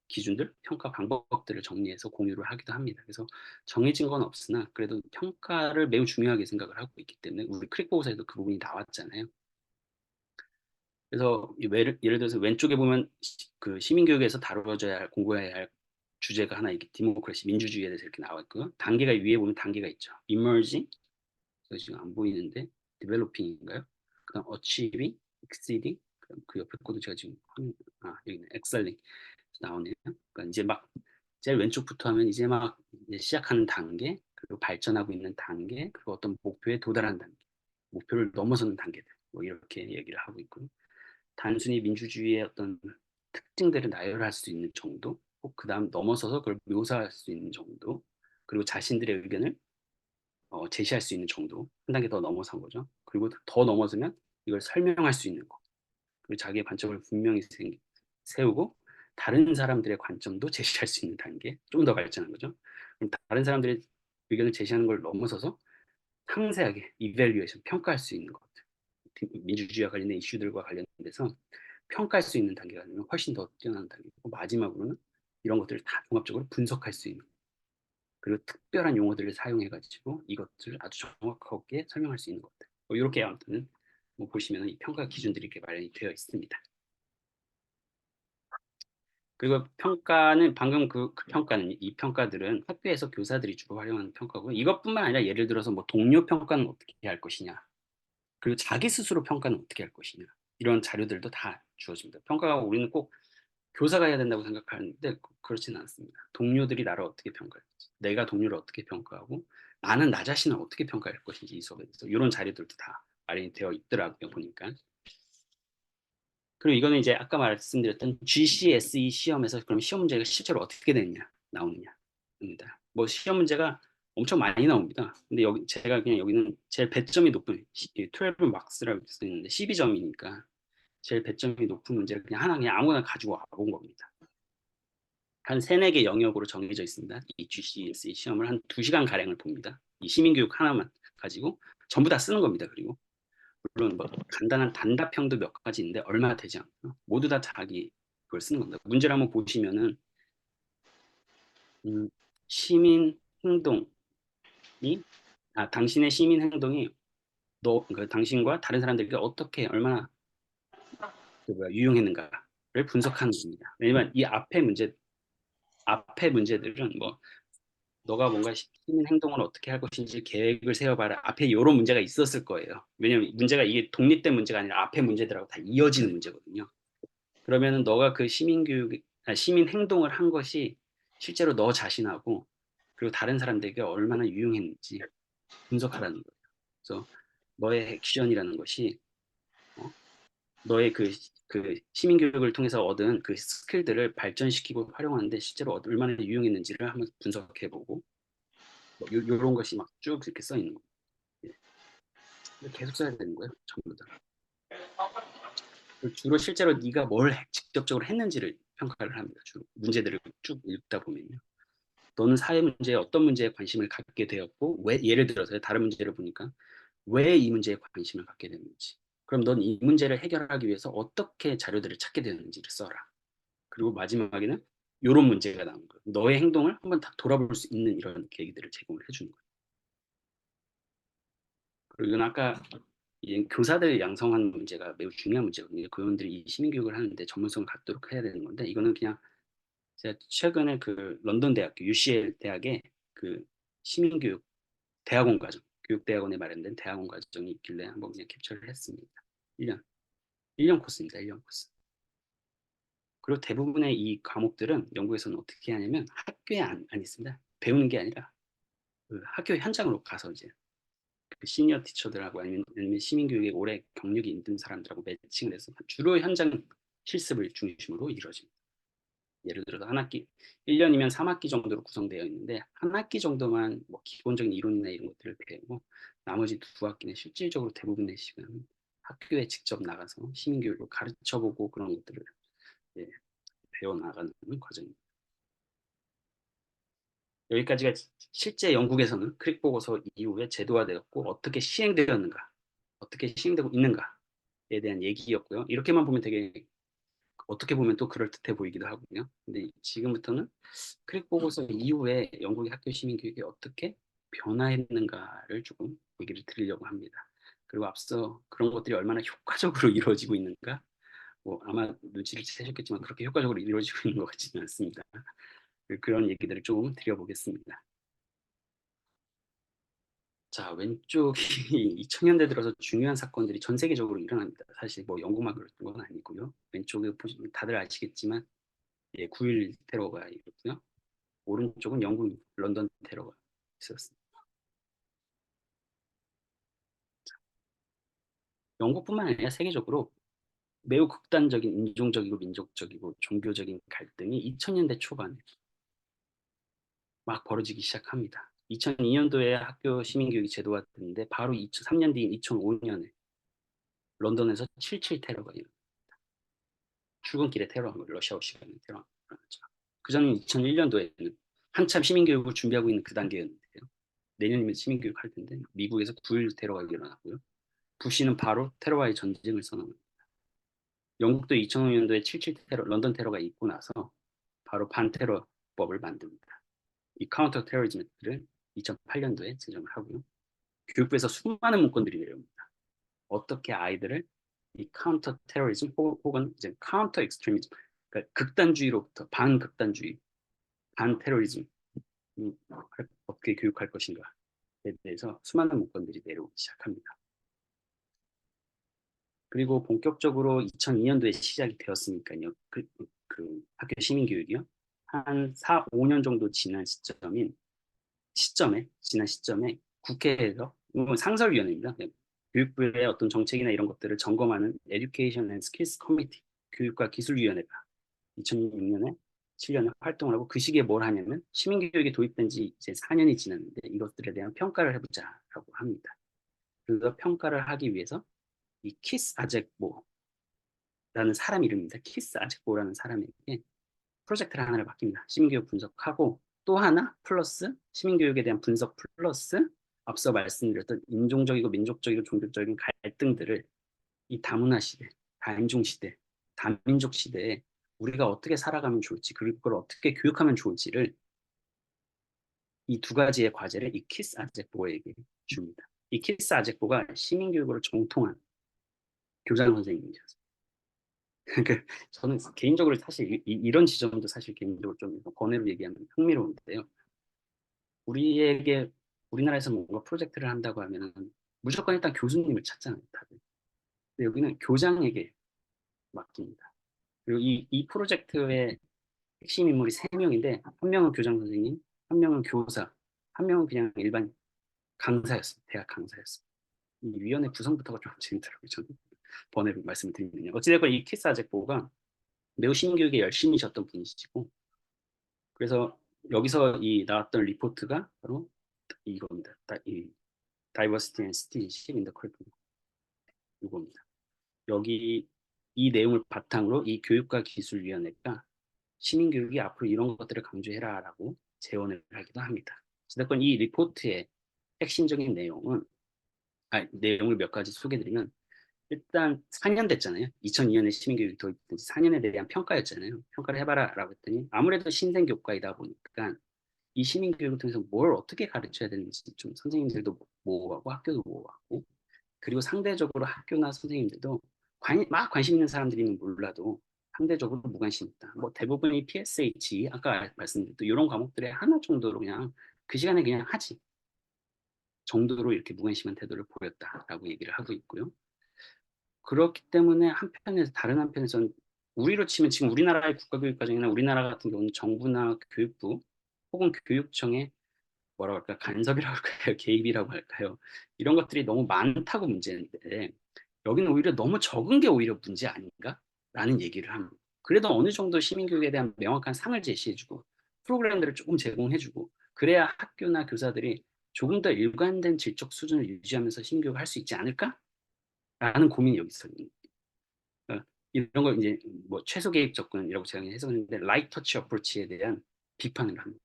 기준들, 평가 방법들을 정리해서 공유를 하기도 합니다. 그래서 정해진 건 없으나 그래도 평가를 매우 중요하게 생각을 하고 있기 때문에 우리 크릭보고서에도 그 부분이 나왔잖아요. 그래서 예를 들어서 왼쪽에 보면 그 시민교육에서 다뤄져야 할 공부해야 할 주제가 하나 이렇게 디모크래시 민주주의에 대해서 이렇게 나와 있고요. 단계가 위에 보면 단계가 있죠. emerging 이거 지금 안 보이는데 developing인가요? 그다음 achieving, exceeding 그 옆에 거도 제가 지금 여기 있네. excelling 나오네요. 그러니까 이제 막 제일 왼쪽부터 하면 이제 막 이제 시작하는 단계 그리고 발전하고 있는 단계 그리고 어떤 목표에 도달하는 단계 목표를 넘어서는 단계들 뭐 이렇게 얘기를 하고 있고요. 단순히 민주주의의 어떤 특징들을 나열할 수 있는 정도, 그 다음 넘어서서 그걸 묘사할 수 있는 정도, 그리고 자신들의 의견을 제시할 수 있는 정도, 한 단계 더 넘어선 거죠. 그리고 더 넘어서면 이걸 설명할 수 있는 거, 그리고 자기의 관점을 분명히 세우고 다른 사람들의 관점도 제시할 수 있는 단계, 좀 더 발전한 거죠. 그럼 다른 사람들의 의견을 제시하는 걸 넘어서서 상세하게 이밸류에이션, 평가할 수 있는 것들, 민주주의와 관련된 이슈들과 관련돼서 평가할 수 있는 단계가 되면 훨씬 더 뛰어난 단계고 마지막으로는 이런 것들을 다 종합적으로 분석할 수 있는 그리고 특별한 용어들을 사용해 가지고 이것들을 아주 정확하게 설명할 수 있는 것들 이렇게 아무튼 보시면 이 평가 기준들이 이렇게 마련이 되어 있습니다. 그리고 평가는 방금 그 평가는 이 평가들은 학교에서 교사들이 주로 활용하는 평가고 이것뿐만 아니라 예를 들어서 뭐 동료 평가는 어떻게 할 것이냐 그리고 자기 스스로 평가는 어떻게 할 것이냐 이런 자료들도 다 주어집니다. 평가가 우리는 꼭 교사가 해야 된다고 생각하는데 그렇지는 않습니다. 동료들이 나를 어떻게 평가할지, 내가 동료를 어떻게 평가하고 나는 나 자신을 어떻게 평가할 것인지 이 수업에 대해서 이런 자료들도 다 마련이 되어 있더라고요 보니까. 그리고 이거는 이제 아까 말씀드렸던 GCSE 시험에서 그럼 시험 문제가 실제로 어떻게 되느냐 나오느냐입니다. 뭐 시험 문제가 엄청 많이 나옵니다. 근데 여기 제가 그냥 여기는 제일 배점이 높은 12 marks라고 써 있는데 12점이니까 제일 배점이 높은 문제를 그냥 아무거나 가지고 와본 겁니다. 한 3-4개 영역으로 정해져 있습니다. 이 GCSE 시험을 한 2시간 가량을 봅니다. 이 시민교육 하나만 가지고 전부 다 쓰는 겁니다. 그리고 물론 뭐 간단한 단답형도 몇 가지 있는데 얼마 되지 않고요. 모두 다 자기 그걸 쓰는 겁니다. 문제를 한번 보시면은 시민 행동이 당신의 시민 행동이 당신과 다른 당신과 어떻게 얼마나 유용했는가를 분석하는 겁니다. 왜냐면 이 앞에 문제들은 뭐 너가 뭔가 시민 행동을 어떻게 할 것인지 계획을 세워봐라. 앞에 이런 문제가 있었을 거예요. 왜냐면 문제가 이게 독립된 문제가 아니라 앞에 문제들하고 다 이어지는 문제거든요. 그러면은 너가 그 시민 행동을 한 것이 실제로 너 자신하고 그리고 다른 사람들에게 얼마나 유용했는지 분석하라는 거예요. 그래서 너의 액션이라는 것이 너의 그 시민 교육을 통해서 얻은 그 스킬들을 발전시키고 활용하는데 실제로 얼마나 유용했는지를 한번 분석해보고 뭐 요런 것이 막 쭉 이렇게 써 있는 거예요. 계속 써야 되는 거예요, 전부 다. 주로 실제로 네가 뭘 직접적으로 했는지를 평가를 합니다. 주로 문제들을 쭉 읽다 보면요. 너는 사회 문제에 어떤 문제에 관심을 갖게 되었고 왜 예를 들어서 다른 문제를 보니까 왜 이 문제에 관심을 갖게 됐는지 그럼 넌 이 문제를 해결하기 위해서 어떻게 자료들을 찾게 되는지를 써라. 그리고 마지막에는 이런 문제가 나온 거예요. 너의 행동을 한번 다 돌아볼 수 있는 이런 계기들을 제공을 해주는 거예요. 그리고 이건 아까 교사들 양성하는 문제가 매우 중요한 문제거든요. 교원들이 이 시민교육을 하는데 전문성을 갖도록 해야 되는 건데 이거는 그냥 제가 최근에 그 런던 대학교 UCL 대학의 그 시민교육 대학원 과정, 교육대학원에 마련된 대학원 과정이 있길래 한번 그냥 캡처를 했습니다. 1년 코스입니다. 1년 코스. 그리고 대부분의 이 과목들은 영국에서는 어떻게 하냐면 학교에 안 있습니다. 배우는 게 아니라 그 학교 현장으로 가서 이제 그 시니어 티처들하고 아니면 시민교육에 오래 경력이 있는 사람들하고 매칭을 해서 주로 현장 실습을 중심으로 이루어집니다. 예를 들어서 한 학기 1년이면 3학기 정도로 구성되어 있는데 한 학기 정도만 뭐 기본적인 이론이나 이런 것들을 배우고 나머지 2학기는 실질적으로 대부분의 시간은 학교에 직접 나가서 시민교육을 가르쳐보고 그런 것들을 예, 배워나가는 과정입니다. 여기까지가 실제 영국에서는 크릭 보고서 이후에 제도화되었고 어떻게 시행되었는가, 어떻게 시행되고 있는가에 대한 얘기였고요. 이렇게만 보면 되게 어떻게 보면 또 그럴듯해 보이기도 하고요. 근데 지금부터는 크릭 보고서 이후에 영국의 학교 시민 교육이 어떻게 변화했는가를 조금 얘기를 드리려고 합니다. 그리고 앞서 그런 것들이 얼마나 효과적으로 이루어지고 있는가, 뭐 아마 눈치를 채셨겠지만 그렇게 효과적으로 이루어지고 있는 것 같지는 않습니다. 그런 얘기들을 조금 드려보겠습니다. 자, 왼쪽이 2000년대 들어서 중요한 사건들이 전 세계적으로 일어납니다. 사실 뭐 영국만 그랬던 건 아니고요. 왼쪽에 보시면 다들 아시겠지만 9.11 테러가 있었고요. 오른쪽은 영국 런던 테러가 있었습니다. 영국뿐만 아니라 세계적으로 매우 극단적인 인종적이고 민족적이고 종교적인 갈등이 2000년대 초반에 막 벌어지기 시작합니다. 2002년도에 학교 시민교육이 제도화됐는데 바로 3년 뒤인 2005년에 런던에서 7.7 테러가 일어납니다. 출근길에 테러한 거 러시아어 시간에 테러한 거죠. 그 전인 2001년도에는 한참 시민교육을 준비하고 있는 그 단계였는데요. 내년이면 시민교육 할 텐데 미국에서 9.11 테러가 일어났고요. 부시는 바로 테러와의 전쟁을 선언합니다. 영국도 2005년도에 7.7 테러, 런던 테러가 있고 나서 바로 반테러법을 만듭니다. 이 카운터 테러리즘을 2008년도에 제정을 하고요. 교육부에서 수많은 문건들이 내려옵니다. 어떻게 아이들을 이 카운터 테러리즘 혹은 이제 카운터 익스트리미즘, 그러니까 극단주의로부터 반극단주의, 반테러리즘 어떻게 교육할 것인가에 대해서 수많은 문건들이 내려오기 시작합니다. 그리고 본격적으로 2002년도에 시작이 되었으니까요. 그 학교 시민교육이요. 한 4, 5년 정도 지난 시점에 국회에서 상설위원회입니다. 네. 교육부의 어떤 정책이나 이런 것들을 점검하는 Education and Skills Committee, 교육과 기술위원회가 2006년에 7년에 활동을 하고 그 시기에 뭘 하냐면 시민교육이 도입된 지 이제 4년이 지났는데 이것들에 대한 평가를 해보자라고 합니다. 그래서 평가를 하기 위해서 이 키스 아젝보라는 사람 이름입니다. 키스 아젝보라는 사람에게 프로젝트를 하나를 맡깁니다. 시민교육 분석하고 또 하나 플러스 시민교육에 대한 분석 플러스 앞서 말씀드렸던 인종적이고 민족적이고 종교적인 갈등들을 이 다문화 시대, 다인종 시대, 다민족 시대에 우리가 어떻게 살아가면 좋을지 그리고 그걸 어떻게 교육하면 좋을지를 이 두 가지의 과제를 이 키스 아젝보에게 줍니다. 이 키스 아젝보가 시민교육으로 정통한 교장 선생님이셨어요. 저는 개인적으로 사실 이런 지점도 사실 개인적으로 좀 번외로 얘기하면 흥미로운데요. 우리나라에서 뭔가 프로젝트를 한다고 하면 무조건 일단 교수님을 찾잖아요, 다들. 근데 여기는 교장에게 맡깁니다. 그리고 이 프로젝트의 핵심 인물이 3명인데 한 명은 교장 선생님, 한 명은 교사, 한 명은 그냥 일반 강사였습니다. 대학 강사였습니다. 이 위원회 구성부터가 좀 재밌더라고요. 저는 번외로 말씀을 드리면요. 어찌됐건 이 키스 아젝보가 매우 시민교육에 열심히셨던 분이시고 그래서 여기서 이 나왔던 리포트가 바로 이겁니다. 이 Diversity and Citizenship in the Curriculum 이겁니다. 여기 이 내용을 바탕으로 이 교육과 기술위원회가 시민교육이 앞으로 이런 것들을 강조해라라고 제언을 하기도 합니다. 어쨌든 이 리포트의 핵심적인 내용을 몇 가지 소개드리면, 일단 4년 됐잖아요. 2002년에 시민교육이 도입된 4년에 대한 평가였잖아요. 평가를 해봐라라고 했더니 아무래도 신생교과이다 보니까 이 시민교육을 통해서 뭘 어떻게 가르쳐야 되는지 좀 선생님들도 모호하고 학교도 모호하고, 그리고 상대적으로 학교나 선생님들도 막 관심 있는 사람들이면 몰라도 상대적으로 무관심 있다. 뭐 대부분이 PSH, 아까 말씀드렸던 이런 과목들의 하나 정도로 그냥 그 시간에 그냥 하지 정도로 이렇게 무관심한 태도를 보였다라고 얘기를 하고 있고요. 그렇기 때문에 다른 한편에서는 우리로 치면 지금 우리나라의 국가교육과정이나 우리나라 같은 경우는 정부나 교육부 혹은 교육청의 뭐라고 할까, 간섭이라고 할까요, 개입이라고 할까요, 이런 것들이 너무 많다고 문제인데, 여기는 오히려 너무 적은 게 오히려 문제 아닌가? 라는 얘기를 합니다. 그래도 어느 정도 시민교육에 대한 명확한 상을 제시해주고 프로그램들을 조금 제공해주고 그래야 학교나 교사들이 조금 더 일관된 질적 수준을 유지하면서 시민교육을 할 수 있지 않을까? 라는 고민이 여기 있어요. 이런 걸 이제 뭐 최소 개입 접근이라고 제가 해석했는데, 라이트 터치 어프로치에 대한 비판을 합니다.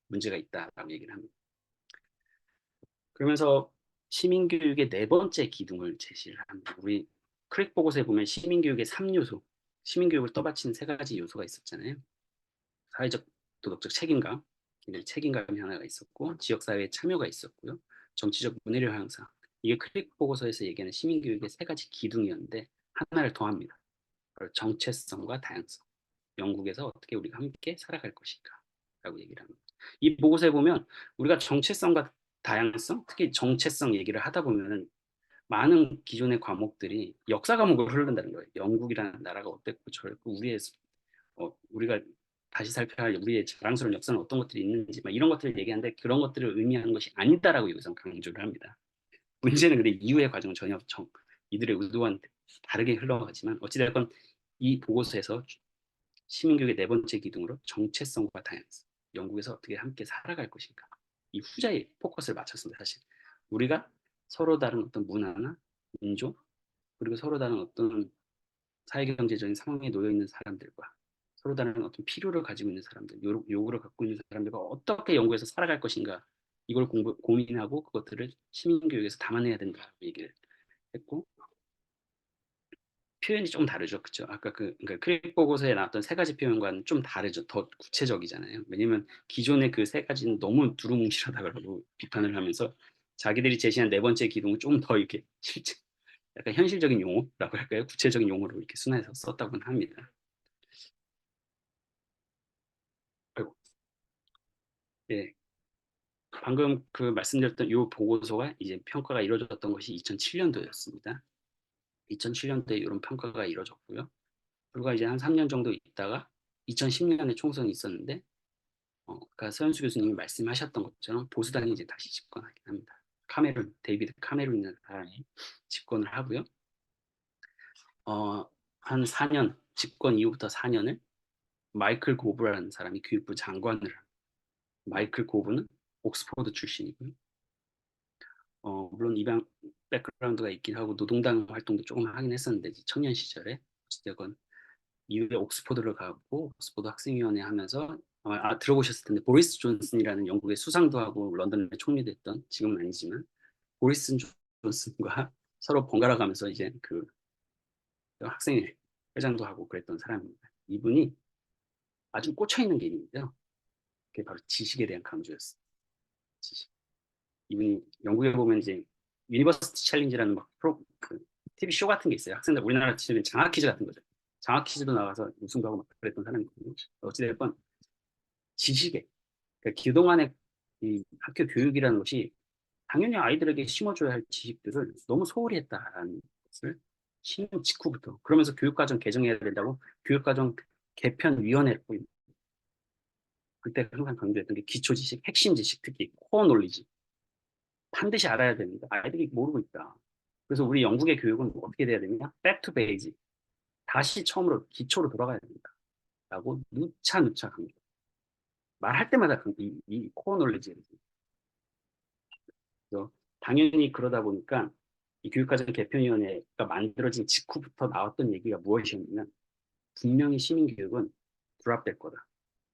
문제가 있다라고 얘기를 합니다. 그러면서 시민교육의 네 번째 기둥을 제시를 합니다. 우리 크릭 보고서에 보면 시민교육의 3요소, 시민교육을 떠받치는 세 가지 요소가 있었잖아요. 사회적, 도덕적 책임감, 책임감이 하나가 있었고, 지역사회의 참여가 있었고요, 정치적 문해력 향상. 이게 크릭 보고서에서 얘기하는 시민교육의 세 가지 기둥이었는데 하나를 더합니다. 바로 정체성과 다양성. 영국에서 어떻게 우리가 함께 살아갈 것인가 라고 얘기를 합니다. 이 보고서에 보면 우리가 정체성과 다양성, 특히 정체성 얘기를 하다 보면 많은 기존의 과목들이 역사 과목으로 흐른다는 거예요. 영국이라는 나라가 어땠고 저랬고 우리가 다시 살펴야 할 우리의 자랑스러운 역사는 어떤 것들이 있는지 막 이런 것들을 얘기하는데, 그런 것들을 의미하는 것이 아니다라고 여기서 강조를 합니다. 문제는 근데 이후의 과정은 전혀 이들의 의도와는 다르게 흘러가지만, 어찌됐건 이 보고서에서 시민교육의 네 번째 기둥으로 정체성과 다양성, 영국에서 어떻게 함께 살아갈 것인가, 이 후자에 포커스를 맞췄습니다. 사실 우리가 서로 다른 어떤 문화나 민족, 그리고 서로 다른 어떤 사회경제적인 상황에 놓여 있는 사람들과 서로 다른 어떤 필요를 가지고 있는 사람들, 요구를 갖고 있는 사람들과 어떻게 영국에서 살아갈 것인가, 이걸 고민하고 그것들을 시민교육에서 담아내야 된다고 얘기를 했고, 표현이 좀 다르죠. 그렇죠? 아까 그러니까 크릭 보고서에 나왔던 세 가지 표현과는 좀 다르죠. 더 구체적이잖아요. 왜냐면 기존의 그 세 가지는 너무 두루뭉실하다고 비판을 하면서 자기들이 제시한 네 번째 기둥을 좀 더 이렇게 실제 약간 현실적인 용어라고 할까요? 구체적인 용어로 이렇게 순화해서 썼다고는 합니다. 아이고. 네. 방금 그 말씀드렸던 이 보고서가 이제 평가가 이루어졌던 것이 2007년도였습니다. 2007년도에 이런 평가가 이루어졌고요. 불과 이제 한 3년 정도 있다가 2010년에 총선이 있었는데, 아까 서현수 교수님이 말씀하셨던 것처럼 보수당이 이제 다시 집권하긴 합니다. 데이비드 카메론이라는 사람이 집권을 하고요. 한 4년, 집권 이후부터 4년을 마이클 고브라는 사람이 교육부 장관을 합니다. 마이클 고브는 옥스퍼드 출신이고요. 물론 입양 백그라운드가 있긴 하고 노동당 활동도 조금 하긴 했었는데 청년 시절에 어쨌든 이후에 옥스퍼드를 가고 옥스퍼드 학생위원회 하면서 들어보셨을 텐데, 보리스 존슨이라는 영국의 수상도 하고 런던에 총리도 했던, 지금은 아니지만 보리스 존슨과 서로 번갈아 가면서 이제 그 학생회 회장도 하고 그랬던 사람입니다. 이분이 아주 꽂혀 있는 게 있는데요. 그게 바로 지식에 대한 강조였어요. 지식. 이분이 영국에 보면 이제 유니버시티 챌린지라는 그 TV 쇼 같은 게 있어요. 학생들 우리나라 치면 장학 퀴즈 같은 거죠. 장학 퀴즈도 나가서 우승도 하고 막 그랬던 사람이거든요. 어찌됐건 지식에, 그러니까 그동안의 이 학교 교육이라는 것이 당연히 아이들에게 심어줘야 할 지식들을 너무 소홀히 했다라는 것을 신임 직후부터, 그러면서 교육과정 개정해야 된다고 교육과정 개편위원회를 꾸립니다. 그때 항상 강조했던 게 기초 지식, 핵심 지식, 특히 코어 논리지 반드시 알아야 됩니다. 아이들이 모르고 있다. 그래서 우리 영국의 교육은 어떻게 돼야 되냐? back to basic. 다시 처음으로 기초로 돌아가야 된다. 라고 누차 강조. 말할 때마다 이 코어 논리지에 대해서. 그래서 당연히 그러다 보니까 이 교육과정 개편위원회가 만들어진 직후부터 나왔던 얘기가 무엇이었냐면 분명히 시민교육은 불합될 거다.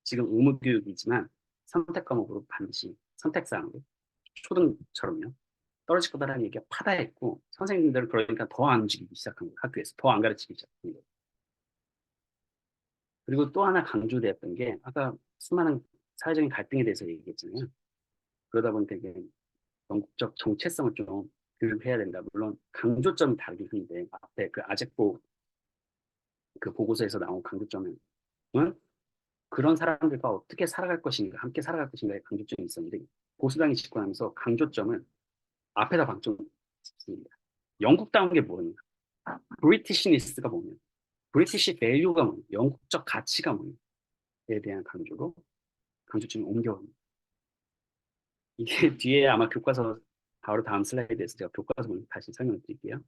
지금 의무교육이지만 선택 과목으로 반드시 선택사항으로 초등처럼요. 떨어질 거다라는 얘기가 파다했고 선생님들은 그러니까 더 안 움직이기 시작한 거예요. 학교에서 더 안 가르치기 시작한 거예요. 그리고 또 하나 강조되었던 게 아까 수많은 사회적인 갈등에 대해서 얘기했잖아요. 그러다 보니까 이게 전국적 정체성을 좀 교육해야 된다. 물론 강조점이 다르긴 한데 앞에 그 아젝보 그 보고서에서 나온 강조점은 그런 사람들과 어떻게 살아갈 것인가, 함께 살아갈 것인가의 강조점이 있었는데 보수당이 집권하면서 강조점을 앞에다 방점 짓습니다. 영국다운 게 뭐냐? 브리티시니스가 뭐냐? 브리티시 밸류가 뭐냐? 영국적 가치가 뭐냐에 대한 강조로 강조점이 옮겨옵니다. 이게 뒤에 아마 교과서 바로 다음 슬라이드에서 제가 교과서 다시 설명을 드릴게요.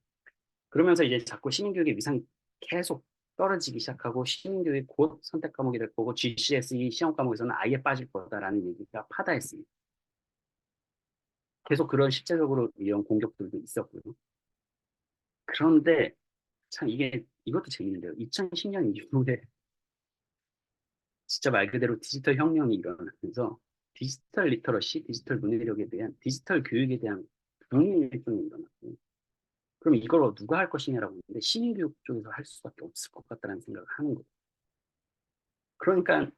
그러면서 이제 자꾸 시민교육의 위상이 계속 떨어지기 시작하고 시민교육이 곧 선택 과목이 될 거고 GCSE 시험 과목에서는 아예 빠질 거다라는 얘기가 파다했습니다. 계속 그런 실제적으로 이런 공격들도 있었고요. 그런데 참 이것도 재밌는데요. 2010년 이후에 진짜 말 그대로 디지털 혁명이 일어나면서 디지털 리터러시, 디지털 문해력에 대한 디지털 교육에 대한 붐이 일어났고 그럼 이걸 누가 할 것이냐라고 했는데 시민교육 쪽에서 할 수밖에 없을 것 같다는 생각을 하는 거예요. 그러니까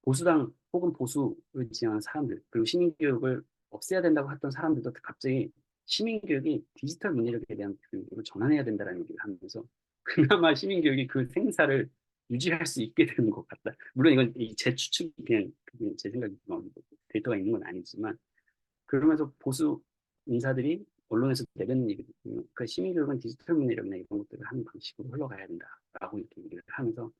보수당 혹은 보수를 지향하는 사람들 그리고 시민교육을 없애야 된다고 했던 사람들도 갑자기 시민교육이 디지털 문해력에 대한 교육으로 전환해야 된다는 얘기를 하면서 그나마 시민교육이 그 생사를 유지할 수 있게 되는 것 같다. 물론 이건 제 추측이 그냥 제 생각이 데이터가 있는 건 아니지만 그러면서 보수 인사들이 언론에서 내뱉는 얘기도 그 시민교육은 디지털 문해력이나 이런 것들을 하는 방식으로 흘러가야 된다라고 이렇게 얘기를 하면서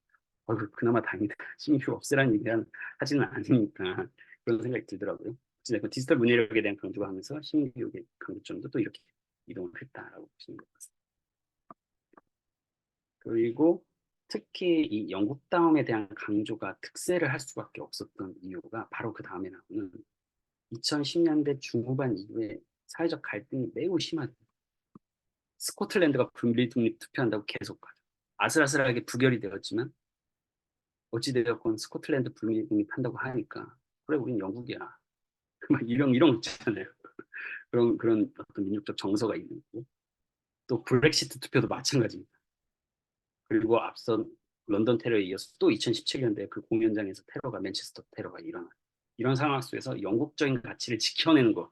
그나마 다행이다. 시민교육 없애라는 얘기는 하지는 않으니까 그런 생각이 들더라고요. 어쨌든 디지털 문해력에 대한 강조가 하면서 시민교육의 강조점도 또 이렇게 이동을 했다라고 보시는 것 같습니다. 그리고 특히 이 영국다움에 대한 강조가 특세를 할 수밖에 없었던 이유가 바로 그 다음에 나오는 2010년대 중후반 이후에 사회적 갈등이 매우 심하죠. 스코틀랜드가 분리 독립 투표한다고 계속 가죠. 아슬아슬하게 부결이 되었지만 어찌되었건 스코틀랜드 분리 독립한다고 하니까 그래 우린 영국이야. 막 이런 거 있잖아요. 그런 어떤 민족적 정서가 있는 거고 또 브렉시트 투표도 마찬가지입니다. 그리고 앞선 런던 테러에 이어서 또 2017년도에 그 공연장에서 테러가 맨체스터 테러가 일어나 이런 상황 속에서 영국적인 가치를 지켜내는 것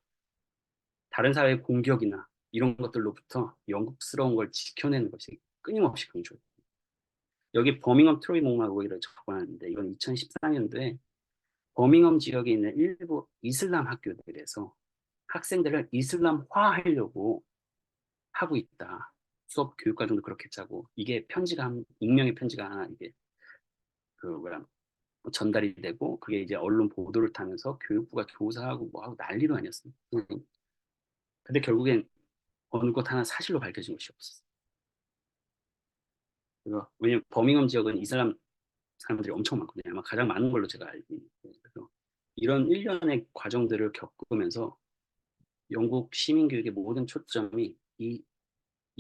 다른 사회의 공격이나 이런 것들로부터 영국스러운 걸 지켜내는 것이 끊임없이 강조해요. 여기 버밍엄 트로이 목마고이를 적어놨는데 이건 2014년도에 버밍엄 지역에 있는 일부 이슬람 학교들에서 학생들을 이슬람화하려고 하고 있다. 수업 교육과정도 그렇게 짜고 이게 편지가 익명의 편지가 하나 이게 전달이 되고 그게 이제 언론 보도를 타면서 교육부가 조사하고 뭐하고 난리도 아니었어요. 근데 결국엔 어느 것 하나 사실로 밝혀진 것이 없었어요. 왜냐면 버밍엄 지역은 이슬람 사람들이 엄청 많거든요. 아마 가장 많은 걸로 제가 알고 있는데 그래서 이런 일련의 과정들을 겪으면서 영국 시민교육의 모든 초점이 이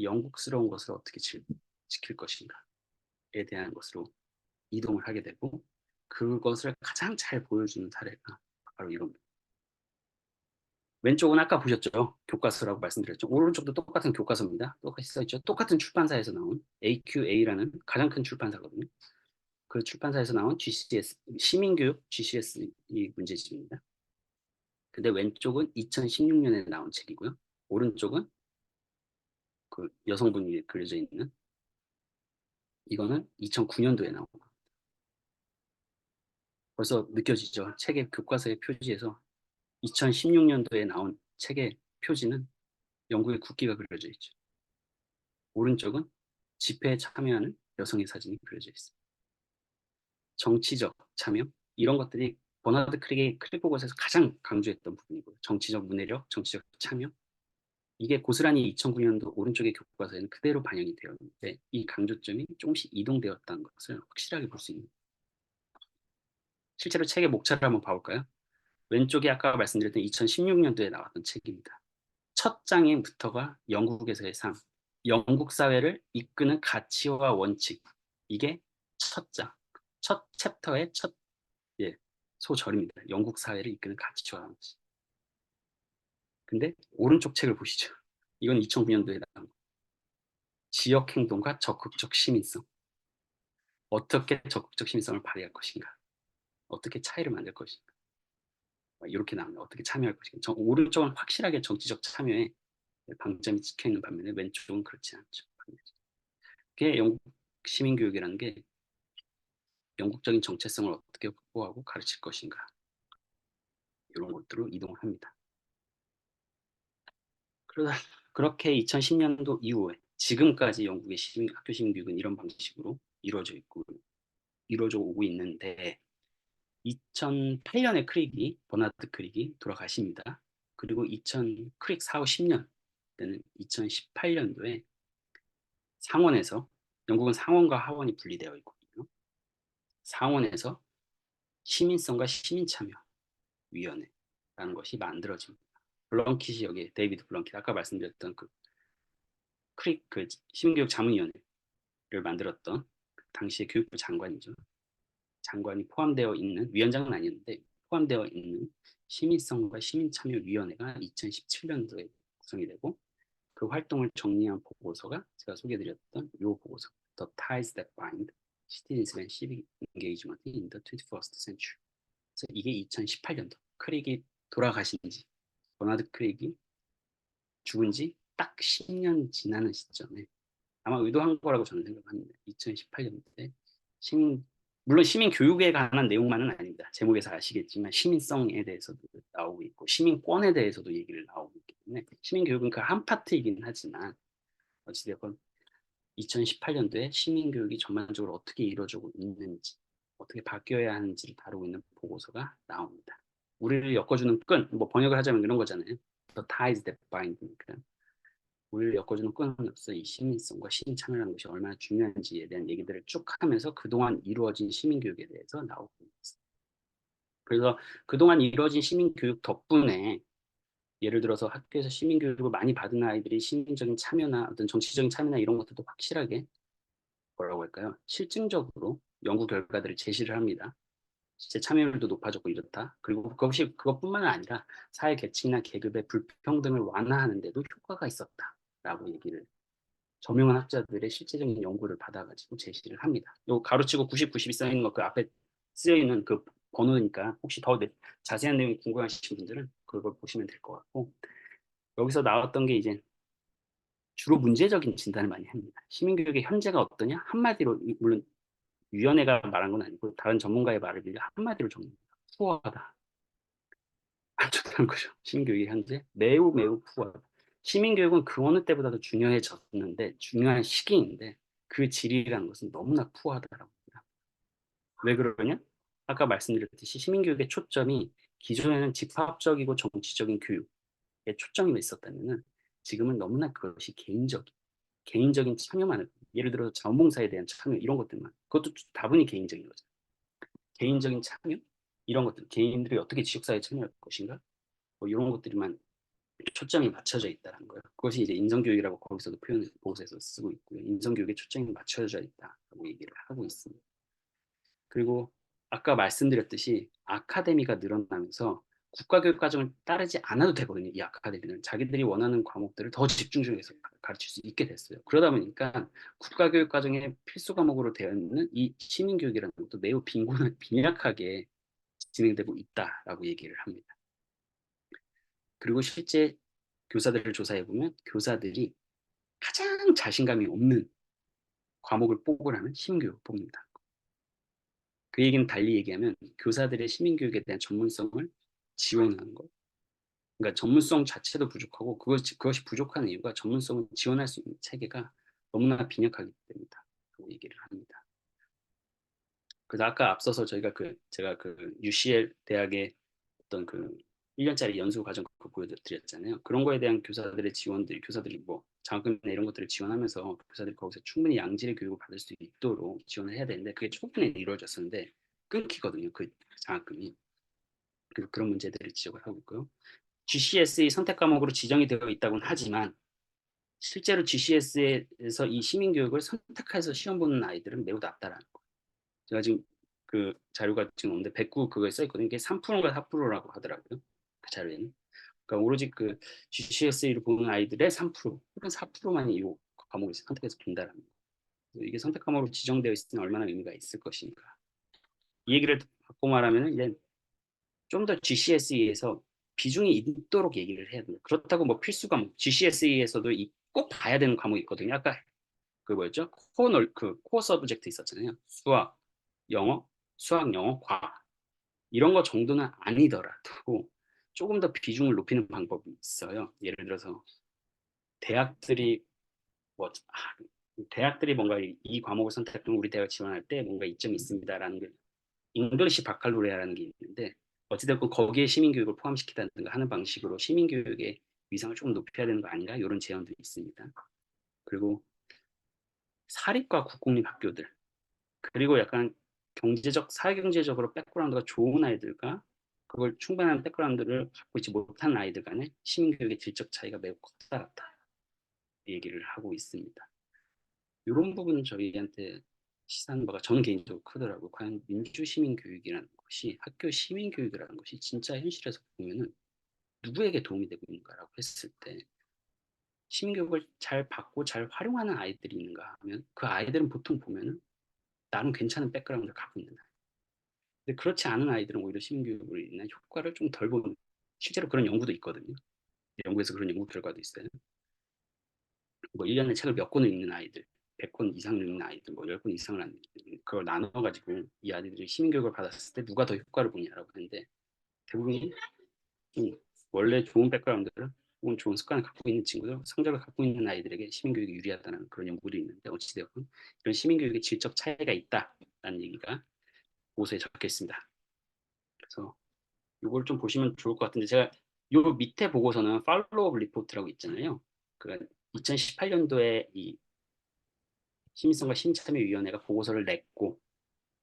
영국스러운 것을 어떻게 지킬 것인가에 대한 것으로 이동을 하게 되고 그것을 가장 잘 보여주는 사례가 바로 이겁니다. 왼쪽은 아까 보셨죠? 교과서라고 말씀드렸죠. 오른쪽도 똑같은 교과서입니다. 똑같이 써있죠. 똑같은 출판사에서 나온 AQA라는 가장 큰 출판사거든요. 그 출판사에서 나온 GCS, 시민교육 GCSE 문제집입니다. 근데 왼쪽은 2016년에 나온 책이고요. 오른쪽은 그 여성분이 그려져 있는 이거는 2009년도에 나온 거. 벌써 느껴지죠? 책의 교과서의 표지에서 2016년도에 나온 책의 표지는 영국의 국기가 그려져 있죠. 오른쪽은 집회에 참여하는 여성의 사진이 그려져 있습니다. 정치적 참여 이런 것들이 버나드 크리보것에서 가장 강조했던 부분이고요. 정치적 문해력, 정치적 참여 이게 고스란히 2009년도 오른쪽의 교과서에는 그대로 반영이 되었는데 이 강조점이 조금씩 이동되었다는 것을 확실하게 볼 수 있는 실제로 책의 목차를 한번 봐볼까요? 왼쪽이 아까 말씀드렸던 2016년도에 나왔던 책입니다. 첫 장부터가 영국에서의 삶, 영국 사회를 이끄는 가치와 원칙. 이게 첫 장, 첫 챕터의 첫 예, 소절입니다. 영국 사회를 이끄는 가치와 원칙. 근데 오른쪽 책을 보시죠. 이건 2009년도에 나온 거. 지역 행동과 적극적 시민성. 어떻게 적극적 시민성을 발휘할 것인가? 어떻게 차이를 만들 것인가? 이렇게 나옵니다. 어떻게 참여할 것인가? 오른쪽은 확실하게 정치적 참여에 방점이 찍혀 있는 반면에 왼쪽은 그렇지 않죠. 그게 영국 시민교육이라는 게 영국적인 정체성을 어떻게 확보하고 가르칠 것인가 이런 것들로 이동을 합니다. 그러다 그렇게 2010년도 이후에 지금까지 영국의 학교 시민교육은 이런 방식으로 이루어져 오고 있는데 2008년에 버나드 크릭이 돌아가십니다. 그리고 크릭 사후 10년 때는 2018년도에 상원에서 영국은 상원과 하원이 분리되어 있거든요. 상원에서 시민성과 시민참여위원회라는 것이 만들어집니다. 블렁킷이 여기 데이비드 블렁킷 아까 말씀드렸던 그 시민교육 자문위원회를 만들었던 당시의 교육부 장관이죠. 장관이 포함되어 있는 위원장은 아니었는데 포함되어 있는 시민성과 시민참여위원회가 2017년도에 구성이 되고 그 활동을 정리한 보고서가 제가 소개해드렸던 이 보고서 The Ties That Bind Citizens and Civic Engagement in the 21st Century. 그래서 이게 2018년도 크릭이 돌아가신 지 버나드 크릭이 죽은 지 딱 10년 지나는 시점에 아마 의도한 거라고 저는 생각합니다. 2018년도에 물론 시민 교육에 관한 내용만은 아닙니다. 제목에서 아시겠지만 시민성에 대해서도 나오고 있고 시민권에 대해서도 얘기를 나오고 있기 때문에 시민 교육은 그 한 파트이긴 하지만 어찌됐건 2018년도에 시민 교육이 전반적으로 어떻게 이루어지고 있는지 어떻게 바뀌어야 하는지를 다루고 있는 보고서가 나옵니다. 우리를 엮어주는 끈, 뭐 번역을 하자면 이런 거잖아요. The ties that bind니까 우리를 엮어주는 끈으로서 이 시민성과 시민참여라는 것이 얼마나 중요한지에 대한 얘기들을 쭉 하면서 그동안 이루어진 시민교육에 대해서 나오고 있습니다. 그래서 그동안 이루어진 시민교육 덕분에 예를 들어서 학교에서 시민교육을 많이 받은 아이들이 시민적인 참여나 어떤 정치적인 참여나 이런 것들도 확실하게 뭐라고 할까요? 실증적으로 연구 결과들을 제시를 합니다. 실제 참여율도 높아졌고 이렇다. 그리고 그것뿐만 아니라 사회 계층이나 계급의 불평등을 완화하는 데도 효과가 있었다라고 얘기를 저명한 학자들의 실제적인 연구를 받아가지고 제시를 합니다. 요 가로치고 90, 92 써 있는 거 그 앞에 쓰여 있는 그 번호니까 혹시 더 자세한 내용이 궁금하신 분들은 그걸 보시면 될 것 같고 여기서 나왔던 게 이제 주로 문제적인 진단을 많이 합니다. 시민교육의 현재가 어떠냐? 한마디로 물론 위원회가 말한 건 아니고 다른 전문가의 말을 빌려 한마디로 정리합니다. 푸어하다. 안 좋다는 거죠. 시민교육이 현재 매우 매우 푸어하다. 시민교육은 그 어느 때보다도 중요해졌는데 중요한 시기인데 그 질이라는 것은 너무나 푸어하다라고 합니다. 왜 그러냐? 아까 말씀드렸듯이 시민교육의 초점이 기존에는 집합적이고 정치적인 교육에 초점이 있었다면 지금은 너무나 그것이 개인적인 참여만 예를 들어서 자원봉사에 대한 참여 이런 것들만 그것도 다분히 개인적인 거죠. 개인적인 참여 이런 것들 개인들이 어떻게 지역사회에 참여할 것인가 뭐 이런 것들만 초점이 맞춰져 있다는 거예요. 그것이 이제 인성교육이라고 거기서도 보고서에서 쓰고 있고요. 인성교육에 초점이 맞춰져 있다라고 얘기를 하고 있습니다. 그리고 아까 말씀드렸듯이 아카데미가 늘어나면서 국가교육과정을 따르지 않아도 되거든요. 이 아카데미는 자기들이 원하는 과목들을 더 집중적으로 가르칠 수 있게 됐어요. 그러다 보니까 국가교육과정의 필수 과목으로 되어 있는 이 시민교육이라는 것도 매우 빈약하게 진행되고 있다라고 얘기를 합니다. 그리고 실제 교사들을 조사해 보면 교사들이 가장 자신감이 없는 과목을 뽑으라면 시민교육을 뽑는다. 그 얘기는 달리 얘기하면 교사들의 시민교육에 대한 전문성을 지원하는 것. 그러니까 전문성 자체도 부족하고 그것이 부족한 이유가 전문성을 지원할 수 있는 체계가 너무나 빈약하기 때문이다. 라고 얘기를 합니다. 그래서 아까 앞서서 제가 그 UCL 대학의 어떤 그 1년짜리 연수 과정 그거 보여드렸잖아요. 그런 거에 대한 교사들이 뭐 장학금이나 이런 것들을 지원하면서 교사들이 거기서 충분히 양질의 교육을 받을 수 있도록 지원을 해야 되는데 그게 초반에 이루어졌었는데 끊기거든요. 그 장학금이. 그래서 그런 문제들을 지적을 하고 있고요. GCSE 선택 과목으로 지정이 되어 있다고는 하지만 실제로 GCS에서 이 시민교육을 선택해서 시험 보는 아이들은 매우 낮다라는 거. 제가 지금 그 자료가 지금 없는데 109 그거에 써 있거든요. 이게 3%인가 4%라고 하더라고요. 그 자료에는. 그러니까 오로지 그 GCSE를 보는 아이들의 3% 혹은 4%만이 이 과목을 선택해서 본다라는 거. 이게 선택 과목으로 지정되어 있으면 얼마나 의미가 있을 것인가. 이 얘기를 바꿔 말하면 이제 좀 더 GCSE에서 비중이 있도록 얘기를 해야 됩니다. 그렇다고 뭐 필수 과목, GCSE에서도 꼭 봐야 되는 과목이 있거든요. 아까 그 뭐였죠? 코어 서브젝트 있었잖아요. 수학, 영어, 과학. 이런 거 정도는 아니더라도 조금 더 비중을 높이는 방법이 있어요. 예를 들어서 대학들이 대학들이 뭔가 이 과목을 선택하면 우리 대학 지원할 때 뭔가 이점이 있습니다라는 게 잉글리시 바칼로레아라는 게 있는데 어찌됐건 거기에 시민교육을 포함시키다든가 하는 방식으로 시민교육의 위상을 조금 높여야 되는 거 아닌가 이런 제안도 있습니다. 그리고 사립과 국공립 학교들 그리고 약간 사회경제적으로 백그라운드가 좋은 아이들과 그걸 충분한 백그라운드를 갖고 있지 못한 아이들 간의 시민교육의 질적 차이가 매우 커다랗다 얘기를 하고 있습니다. 이런 부분은 저희한테 시사하는 바가 저는 개인적으로 크더라고요. 과연 민주시민교육이라는 것이 학교 시민교육이라는 것이 진짜 현실에서 보면은 누구에게 도움이 되고 있는가라고 했을 때 시민교육을 잘 받고 잘 활용하는 아이들이 있는가 하면 그 아이들은 보통 보면은 나름 괜찮은 백그라운드를 갖고 있는 아이. 근데 그렇지 않은 아이들은 오히려 시민교육으로 인한 효과를 좀 덜 보는 실제로 그런 연구도 있거든요. 연구에서 그런 연구 결과도 있어요. 뭐 1년에 책을 몇 권을 읽는 아이들, 100권 이상 읽는 아이들, 뭐 10권 이상을 하는 그걸 나눠가지고 이 아이들이 시민교육을 받았을 때 누가 더 효과를 보냐라고 하는데 대부분이 원래 좋은 백그라운드를 혹은 좋은 습관을 갖고 있는 친구들, 성적을 갖고 있는 아이들에게 시민교육이 유리하다는 그런 연구도 있는데 어찌되었건 이런 시민교육의 질적 차이가 있다라는 얘기가 보고서에 적혀 있습니다. 그래서 이걸 좀 보시면 좋을 것 같은데 제가 요 밑에 보고서는 팔로우업 리포트라고 있잖아요. 그 2018년도에 이 시민성과 시민참여위원회가 보고서를 냈고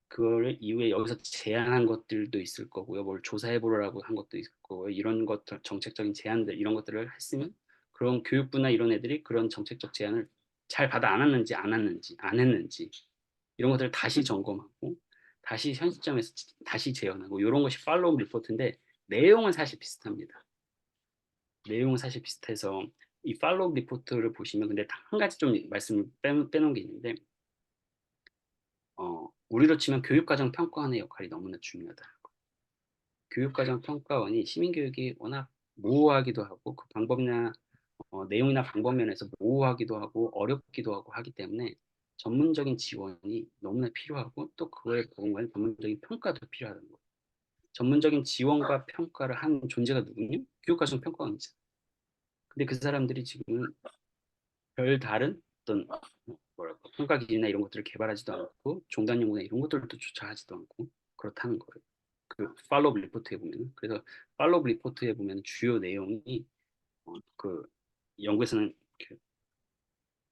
그걸 이후에 여기서 제안한 것들도 있을 거고요. 뭘 조사해보라고 한 것도 있을 거고요. 이런 것들 정책적인 제안들 이런 것들을 했으면 그런 교육부나 이런 애들이 그런 정책적 제안을 잘 받아 안았는지 안 했는지 이런 것들을 다시 점검하고 다시 현 시점에서 다시 재현하고 이런 것이 팔로우 리포트인데 내용은 사실 비슷합니다. 내용은 사실 비슷해서 이 팔로우 리포트를 보시면 근데 한 가지 좀 말씀을 빼놓은 게 있는데 우리로 치면 교육과정 평가원의 역할이 너무나 중요하다. 교육과정 평가원이 시민교육이 워낙 모호하기도 하고 그 방법이나 내용이나 방법 면에서 모호하기도 하고 어렵기도 하고 하기 때문에 전문적인 지원이 너무나 필요하고 또 그거에 보건과는 전문적인 평가도 필요하다는 거예요. 전문적인 지원과 평가를 한 존재가 누구냐? 교육과정 평가원이죠. 근데 그 사람들이 지금 별 다른 어떤 뭐랄까 평가 기준이나 이런 것들을 개발하지도 않고 종단 연구나 이런 것들도 조차하지도 않고 그렇다는 거예요. 그 팔로우 리포트에 보면 그래서 팔로우 리포트에 보면 주요 내용이 그 연구에서는 그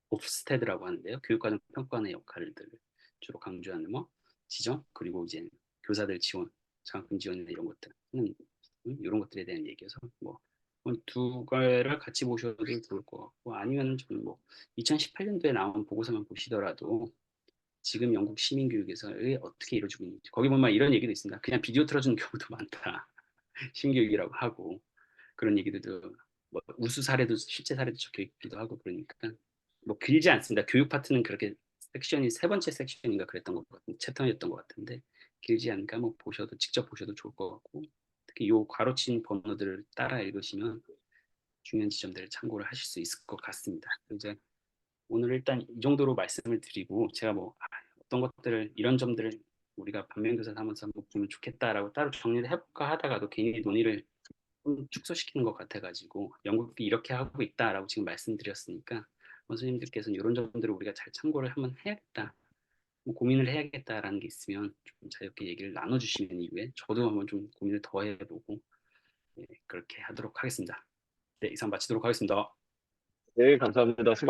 옵스테드라고 하는데요. 교육과정 평가원의 역할을 주로 강조하는 뭐 지정 그리고 이제 교사들 지원, 장학금 지원이나 이런 것들 이런 것들에 대한 얘기여서 뭐 두 개를 같이 보셔도 좋을 것 같고 아니면 좀 뭐 2018년도에 나온 보고서만 보시더라도 지금 영국 시민교육에서 어떻게 이루어지고 있는지 거기 보면 이런 얘기도 있습니다. 그냥 비디오 틀어주는 경우도 많다. 시민교육이라고 하고 그런 얘기들도 뭐 우수 사례도 실제 사례도 적혀 있기도 하고 그러니까 뭐 길지 않습니다. 교육 파트는 그렇게 섹션이 세 번째 섹션인가 그랬던 것 같은 챕터였던 것 같은데 길지 않으니까 뭐 보셔도 직접 보셔도 좋을 것 같고 특히 요 괄호친 번호들을 따라 읽으시면 중요한 지점들을 참고를 하실 수 있을 것 같습니다. 이제 오늘 일단 이 정도로 말씀을 드리고 제가 뭐 어떤 것들을 이런 점들을 우리가 반면교사 삼아서 한번 보면 좋겠다라고 따로 정리를 해볼까 하다가도 괜히 논의를 좀 축소시키는 것 같아가지고 영국이 이렇게 하고 있다라고 지금 말씀드렸으니까 선생님들께서는 이런 점들을 우리가 잘 참고를 한번 해야겠다 뭐 고민을 해야겠다라는 게 있으면 좀 자유롭게 얘기를 나눠주시는 이후에 저도 한번 좀 고민을 더 해보고 그렇게 하도록 하겠습니다. 네, 이상 마치도록 하겠습니다. 네, 감사합니다.